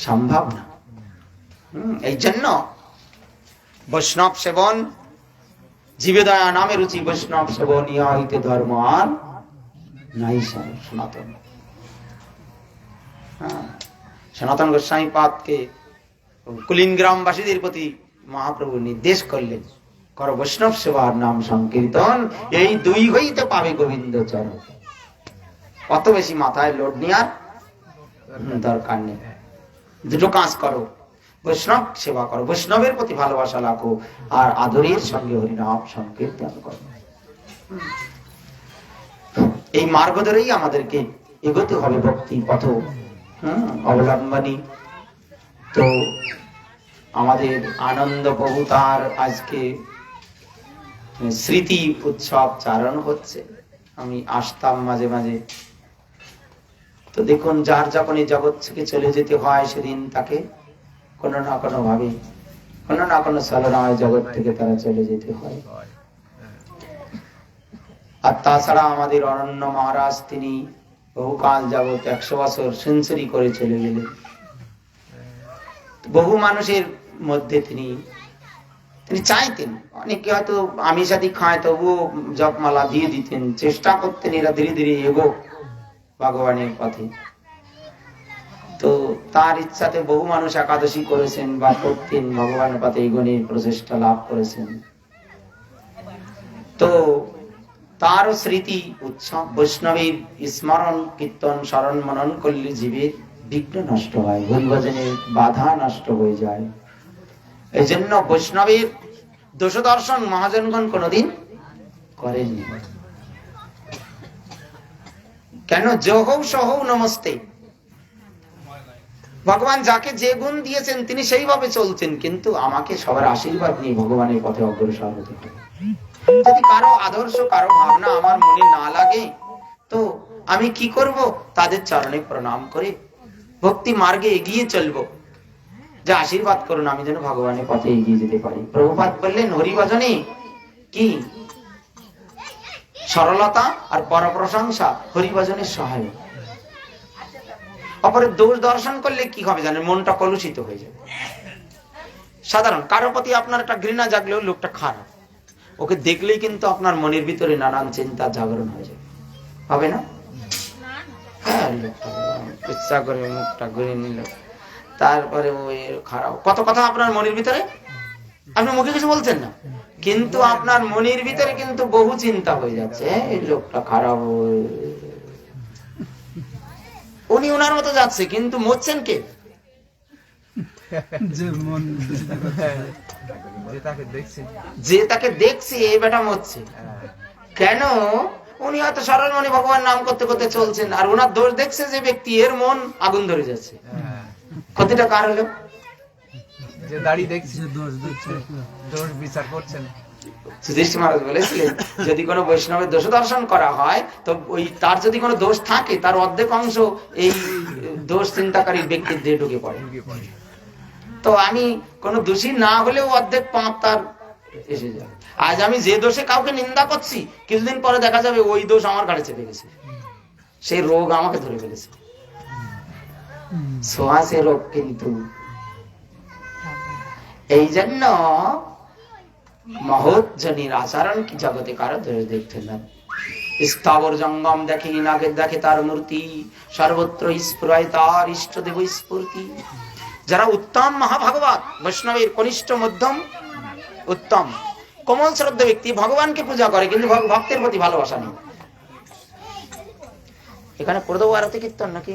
সম্ভব না। এই জন্য বৈষ্ণব সেবন, জীবেদয়া নামে রুচি, বৈষ্ণব সেবন ইহা হইতে ধর্ম আর নাই সনাতন। সনাতন গোস্বামী পাদকে কুলিন গ্রামবাসীদের প্রতি মহাপ্রভু নির্দেশ করলেন, কর বৈষ্ণব সেবার নাম সংকীর্তন, এই দুই হইতে পাবে গোবিন্দ চরণ। অত বেশি মাথায় লোড নেওয়ার দরকার নেই। দুটো কাজ করো, বৈষ্ণব সেবা করো, বৈষ্ণবের প্রতি ভালোবাসা রাখো, আর আদরের সঙ্গে হরিনাম সংকীর্তন করো। এই মার্গ ধরেই আমাদেরকে এগোতে হবে ভক্তি পথ অবলম্বনী। তো আমাদের আনন্দ প্রভু তার আজকে স্মৃতি উৎসব চারণ হচ্ছে। আমি আসতাম মাঝে মাঝে, তো দেখুন যার যখন এই জগৎ থেকে চলে যেতে হয়, সেদিন তাকে কোনো না কোনো ভাবে, কোনো না কোনো ছলনায় জগৎ থেকে তারা চলে যেতে হয়। আর তাছাড়া আমাদের অরণ্য মহারাজ, তিনি বহুকাল যাবৎ 100 বছর সেঞ্চুরি করে চলে গেলেন। বহু মানুষের মধ্যে তিনি চাইতেন, অনেকে হয়তো আমিষাদি খায় তবুও জপমালা দিয়ে দিতেন, চেষ্টা করতেন এরা ধীরে ধীরে এগো ভগবানের পথে। তো তার ইচ্ছাতে বহু মানুষ একাদশী করেছেন বা করতেন, ভগবানের পথে এগোনের প্রচেষ্টা লাভ করেছেন। তো তারও স্মৃতি উৎসব, বৈষ্ণবের স্মরণ কীর্তন স্মরণ মনন করলে জীবের বিঘ্ন নষ্ট হয়, হরিভজনের বাধা নষ্ট হয়ে যায়। এই জন্য বৈষ্ণবের দোষ দর্শন মহাজনগণ কোনদিন করেননি। কেন? জহৌ সহৌ নমস্তে। ভগবান যাকে যে গুণ দিয়েছেন তিনি সেইভাবে চলছেন, কিন্তু আমাকে সবার আশীর্বাদ নিয়ে ভগবানের পথে অগ্রসর হতে হবে। যদি কারো আদর্শ, কারো ভাবনা আমার মনে না লাগে, তো আমি কি করব? তাদের চরণে প্রণাম করে ভক্তি মার্গে এগিয়ে চলবো, যে আশীর্বাদ করুন আমি যেন ভগবানের পথে এগিয়ে যেতে পারি। প্রভুপাদ বললেন হরিভজনে কি সরলতা আর পরপ্রশংসা হরিভজনের সহায়ক। অপরের দোষ দর্শন করলে কি হবে জানেন? মনটা কলুষিত হয়ে যাবে। সাধারণ কারো প্রতি আপনার একটা ঘৃণা জাগলেও লোকটা খারাপ, ওকে দেখলেই কিন্তু আপনার মনের ভিতরে নানান চিন্তা জাগরণ হয়ে যাবে, হবে না? হ্যাঁ, লোকটা ইচ্ছা করে মুখটা ঘুরে নিল, তারপরে ওই খারাপ কত কথা আপনার মনের ভিতরে, আপনি মুখে কিছু বলছেন না, কিন্তু আপনার মনের ভিতরে কিন্তু বহু চিন্তা হয়ে যাচ্ছে। এই লোকটা খারাপ, উনি ওনার মতো যাচ্ছে, কিন্তু মরছেন কে? যে তাকে দেখছে এই বেটা মরছে কেন? উনি হয়তো সরল মনে ভগবান নাম করতে করতে চলছেন, আর ওনার দোষ দেখছে যে ব্যক্তি, এর মন আগুন ধরে যাচ্ছে। ক্ষতিটা কার হলো? যে দাড়ি দেখছে, দোষ বিচার করছেন। যুধিষ্ঠির মহারাজ বলেছিলেন, যদি কোনো বৈষ্ণবের দোষ দর্শন করা হয়, তো ওই তার যদি কোনো দোষ থাকে, তার অর্ধেক অংশ এই দোষ চিন্তাকারী ব্যক্তির দেহে ঢুকে পড়ে। তো আমি কোনো দোষী না হলেও অর্ধেক পাপ তার এসে যাবে। আজ আমি যে দোষে কাউকে নিন্দা করছি, কিছুদিন পরে দেখা যাবে ওই দোষ আমার ঘাড়ে চেপে গেছে, সেই রোগ আমাকে ধরে ফেলেছে। সোয়াসে রোগ। কিন্তু এই জন্য মহোজ্জনীর আচরণ কি জগতে কারো দোষ দেখতে না। স্থাবর জঙ্গম দেখে, নাগের দেখে তার মূর্তি, সর্বত্র স্ফুরায় তার ইষ্ট দেব স্ফূর্তি। যারা উত্তম মহাভাগবত, বৈষ্ণবের কনিষ্ঠ মধ্যম উত্তম কোমল শ্রদ্ধা ব্যক্তি, ভগবানকে পূজা করে কিন্তু ভক্তের প্রতি ভালোবাসা নেই। এখানে করে দেবো আরতি কীর্তন নাকি?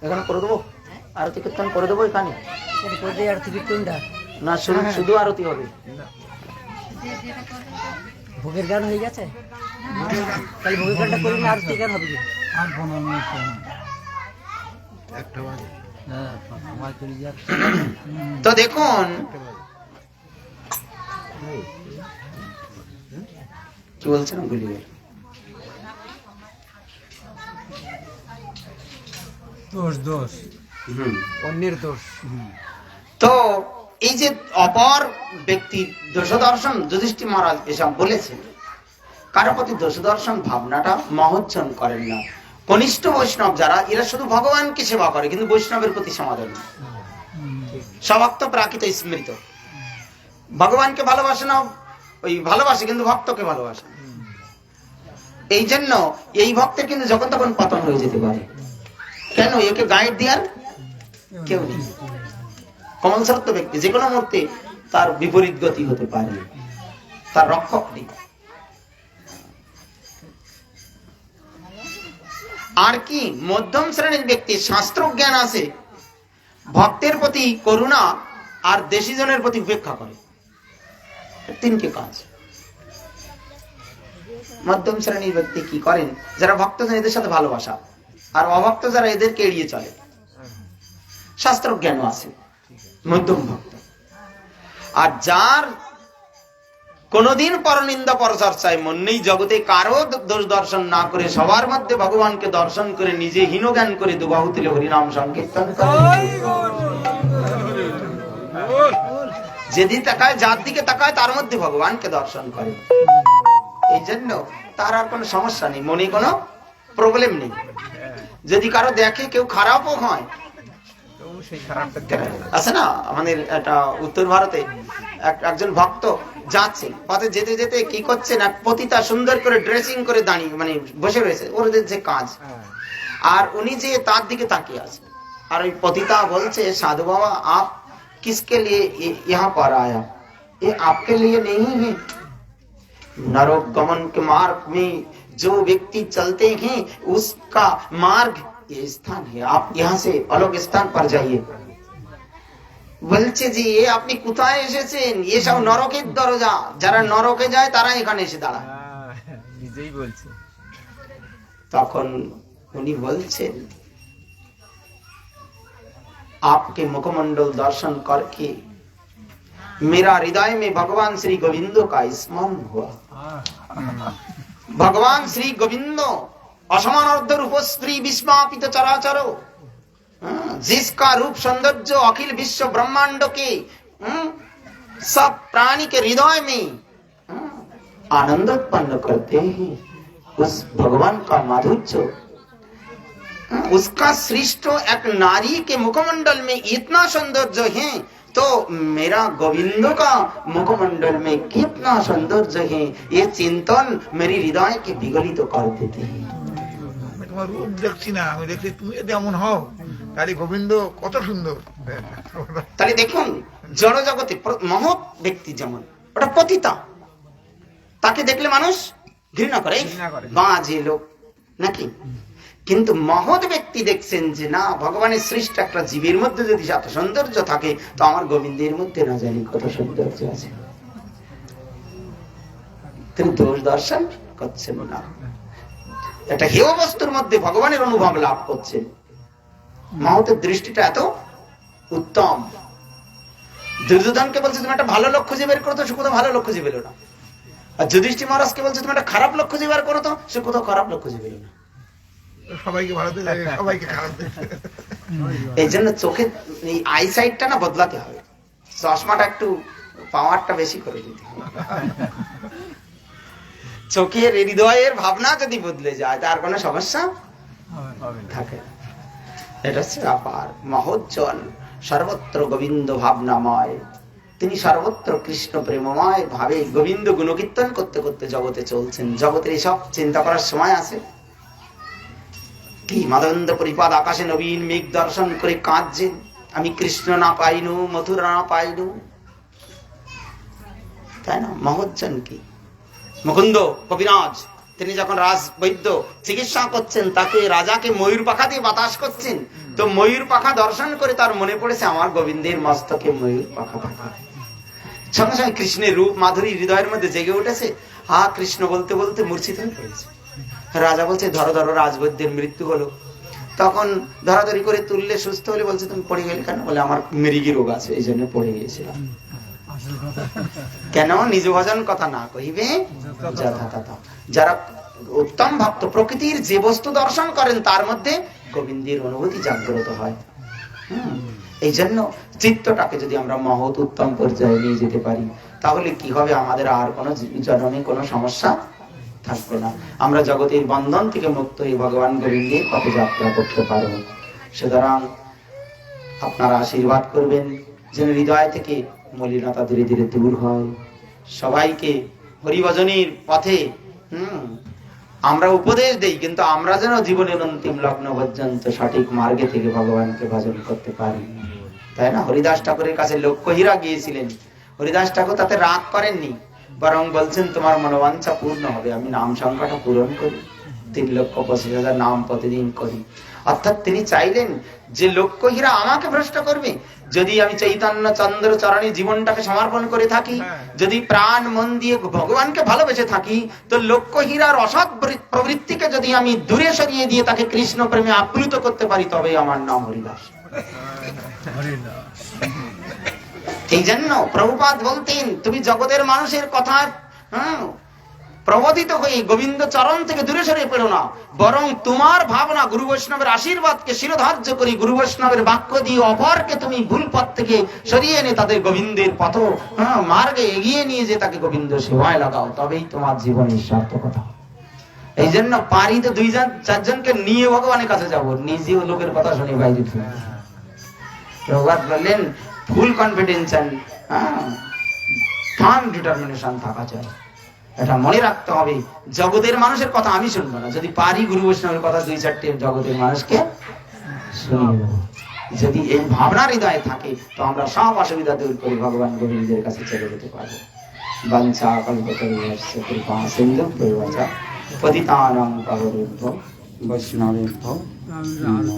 এখানে করে দেবো আরতি কীর্তন করে দেবো এখানে, না শুধু আরতি হবে? ভোগের গান হয়ে গেছে, তাহলে ভোগের গানটা করি না, আর কি গান হবে কি? আর 15 মিনিট একটা বাজে। হ্যাঁ, সময় চলে যাচ্ছে। তো দেখুন কি বলছেন, ভুলে গেলাম। দোষ হুম। অন্যের দোষ। তো এই যে অপর ব্যক্তির দোষ দর্শন যুধিষ্ঠির মহারাজ এসব বলেছেন, কারো প্রতি দোষ দর্শন ভাবনাটা মহোজ্জন করেন না। কনিষ্ঠ বৈষ্ণব যারা, এরা শুধু ভগবানকে সেবা করে, কিন্তু বৈষ্ণবের প্রতি সমাদর না। স্বভক্ত প্রাকৃত স্মৃত, ভগবানকে ভালোবাসে না, ওই ভালোবাসে কিন্তু ভক্তকে ভালোবাসে না। এই জন্য এই ভক্তের কিন্তু যখন তখন পতন হয়ে যেতে পারে। কেন? একে গাইড দেওয়ার কেউ নেই। কমল সত্য ব্যক্তি যে কোনো মুহূর্তে তার বিপরীত গতি হতে পারে, তার রক্ষক নেই। আর কি মধ্যম শ্রেণীর ব্যক্তি শাস্ত্র জ্ঞান আছে, ভক্তের প্রতি করুণা আর দেশীজনের প্রতি উপেক্ষা করে, তিনটি কাজ। মধ্যম শ্রেণীর ব্যক্তি কি করেন? যারা ভক্তজন এদের সাথে ভালোবাসা, আর অভক্ত যারা এদেরকে এড়িয়ে চলে। শাস্ত্র জ্ঞান আছে মধ্যম ভক্ত। আর যার কোনদিন পরনিন্দা পরচর্চায় মন নেই, জগতে কারো দোষ দর্শন না করে সবার মধ্যে ভগবানকে দর্শন করে নিজে হীনজ্ঞান করে দুবাহু তুলে হরিনাম সংকীর্তন করে, যেদিন তাকায়, যার দিকে তাকায় তার মধ্যে ভগবানকে দর্শন করে। এই জন্য তার আর কোনো সমস্যা নেই, মনে কোনো প্রবলেম নেই। যদি কারো দেখে কেউ খারাপও হয়, সেই খারাপটা দেখে না। আছে না আমাদের একটা উত্তর ভারতে একজন ভক্ত যাচ্ছে, পথে যেতে যেতে কি করছে না, পতিতা সুন্দর করে ড্রেসিং করে দাঁড়িয়ে মানে বসে রয়েছে, ওদের যে কাজ, আর উনি যে তার দিকে তাকিয়ে আছে। আর ওই পতিতা বলছে, সাধু বাবা আপ किसके लिए यहाँ पर आया, ये आपके लिए नहीं है। नरक गमन के मार्ग में जो व्यक्ति चलते हैं उसका मार्ग ये स्थान है, आप यहाँ से अलग स्थान पर जाइए। বলছে যে এ আপনি কোথায় এসেছেন, এসব নরকের দরজা, যারা নরকে যায় তারা এখানে এসে দাঁড়ায়। নিজেই বলছে। তখন উনি বলছেন, आपके मुखमंडल दर्शन करके मेरा हृदय में भगवान श्री गोविंद का स्मरण हुआ। भगवान श्री गोविंद असमान अर्ध रूप स्त्री विस्मापित चराचर, जिसका रूप सौंदर्य अखिल विश्व ब्रह्मांड के सब प्राणी के हृदय में आनंद उत्पन्न करते हैं। उस भगवान का माधुर्य, उसका सृष्ट एक नारी के मुखमंडल में इतना सौंदर्य है, तो मेरा गोविंद का मुखमंडल में कितना सौंदर्य है, ये चिंतन मेरी हृदय के विगलित कर देते हैं। আমি তোমার রূপ দেখছি না, আমি দেখছি তুমি যদি এমন হও, তাহলে গোবিন্দ কত সুন্দর। তাহলে দেখুন জড় জগতে মহৎ ব্যক্তি যেমন ওটা পতিতা, তাকে দেখলে মানুষ ঘৃণা করে, বাজে লোক নাকি। কিন্তু মহৎ ব্যক্তি দেখছেন যে না, ভগবানের সৃষ্ট একটা জীবের মধ্যে যদি এত সৌন্দর্য থাকে, তো আমার গোবিন্দের মধ্যে না জানি কত সৌন্দর্য আছে। তিনি দোষ দর্শন করছেন না, একটা হেয় বস্তুর মধ্যে ভগবানের অনুভব লাভ করছেন। মহতের দৃষ্টিটা এত উত্তম। দুর্যোধনকে বলছে তুমি একটা ভালো লোক খুঁজে বের করো, তো সে কোথাও ভালো লোক খুঁজে পেল না। আর যুধিষ্ঠির মহারাজকে বলছে তুমি একটা খারাপ লোক খুঁজে বের করো, তো সে কোথাও খারাপ লোক খুঁজে পেল না। সবাইকে ভালো দেখে সবাইকে খারাপ দেখে। এই জন্য চোখের এই আইসাইটটা না বদলাতে হবে, চশমাটা একটু পাওয়ারটা বেশি করে দিতে হবে। চোখের হৃদয়ের ভাবনা যদি বদলে যায়, তার কোনো সমস্যা থাকে না। এটা হচ্ছে আপার মহোজ্জ্বল, সর্বত্র গোবিন্দ ভাবনাময়। তিনি সর্বত্র কৃষ্ণ প্রেমময় ভাবে গোবিন্দ গুণকীর্তন করতে করতে জগতে চলছেন। জগতের এসব চিন্তা করার সময় আছে কি? মাদন্দ পরিপাদ আকাশে নবীন মেঘ দর্শন করে কাঁদছেন, আমি কৃষ্ণ না পাইনু, মথুরা না পাইনু, তাই না? মহোজ্জন কি মুকুন্দ কবিরাজ, তিনি যখন রাজ বৈদ্য চিকিৎসা করছেন, তাকে রাজাকে ময়ূর পাখা দিয়ে বাতাস করছেন, তো ময়ূর পাখা দর্শন করে তার মনে পড়েছে আমার গোবিন্দের মস্তকে ময়ূর পাখা থাকা। সঙ্গে সঙ্গে কৃষ্ণের রূপ মাধুরী হৃদয়ের মধ্যে জেগে উঠেছে। হা কৃষ্ণ বলতে বলতে মূর্ছিত হয়ে পড়েছে। রাজা বলছে ধরো ধরো, রাজবৈদ্যের মৃত্যু হলো। তখন ধরাধরি করে তুললে সুস্থ হলে বলছে তুমি পড়ে গেলে কেন? বলে আমার মৃগী রোগ আছে, এই জন্য পড়ে গিয়েছিলাম। কেন? নিজ ভজন কথা না কহিবে যথা তথা। যারা উত্তম ভক্ত প্রকৃতির যে বস্তু দর্শন করেন তার মধ্যে গোবিন্দের অনুভূতি জাগ্রত হয়। এই জন্য চিত্তটাকে যদি আমরা মহৎ উত্তম পর্যায়ে নিয়ে যেতে পারি তাহলে কি হবে, আমাদের আর কোনো জন্মে কোনো সমস্যা থাকবে না। আমরা জগতের বন্ধন থেকে মুক্ত হয়ে ভগবান গোবিন্দের পথে যাত্রা করতে পারবো। সুতরাং আপনারা আশীর্বাদ করবেন যেন হৃদয় থেকে মলিনতা ধীরে ধীরে দূর হয়। সবাইকে হরিভজনের পথে আমরা উপদেশ দেই, কিন্তু আমরা যেন জীবনের অন্তিম লগ্ন পর্যন্ত সঠিক মার্গে থেকে ভগবানকে ভজন করতে পারি, তাই না? হরিদাস ঠাকুরের কাছে লক্ষ্যহীরা গিয়েছিলেন। হরিদাস ঠাকুর তাতে রাগ করেননি, বরং বলছেন তোমার মনোবাঞ্ছা পূর্ণ হবে, আমি নাম সংখ্যাটা পূরণ করি, 3,25,000 নাম প্রতিদিন করি। অর্থাৎ তিনি চাইলেন যে লক্ষ্যহীরা আমাকে ভ্রষ্ট করবে, যদি আমি চৈতন্য চন্দ্র চরণে জীবনটাকে সমর্পণ করে থাকি, যদি প্রাণ মন দিয়ে ভগবানকে ভালোবেসে থাকি, তো লক্ষ্যহীরার অসৎ প্রবৃত্তিকে যদি আমি দূরে সরিয়ে দিয়ে তাকে কৃষ্ণ প্রেমে আপ্লুত করতে পারি, তবে আমার নাম হরিদাস। এই জন্য প্রভুপাদ বলতেন তুমি জগতের মানুষের কথা প্রবোধিত হয়ে গোবিন্দ চরণ থেকে দূরে সরে পেরো না, বরং তোমার ভাবনা গুরু বৈষ্ণবের আশীর্বাদকে শিরোধার্য করি, গুরু বৈষ্ণবের বাক্য দিয়ে অপরকে তুমি ভুল পথ থেকে সরিয়ে এনে তাদের গোবিন্দের পথ মার্গে এগিয়ে নিয়ে যে তাকে গোবিন্দ সেবায় লাগাও, তবেই তোমার জীবনের সার্থকতা। এই জন্য পারি তো 2-4 জনকে নিয়ে ভগবানের কাছে যাবো, নিজেও লোকের কথা শুনে বাইরে। প্রভুপাদ বললেন full confidence and firm determination থাকা চাই। এটা মনে রাখতে হবে, জগতের মানুষের কথা আমি শুনবো না, যদি পারি গুরু বৈষ্ণবের কথা 2-4টে জগতের মানুষকে শুনিয়ে দেবো। যদি এই ভাবনা হৃদয়ে থাকে তো আমরা সব অসুবিধা দূর করে ভগবান গোবিন্দের কাছে চলে যেতে পারবো। বাঞ্ছা কল্পতরুশ্চ কৃপা সিন্ধু পতিতানাং পাবনেভ্যো বৈষ্ণবেভ্যো নমো।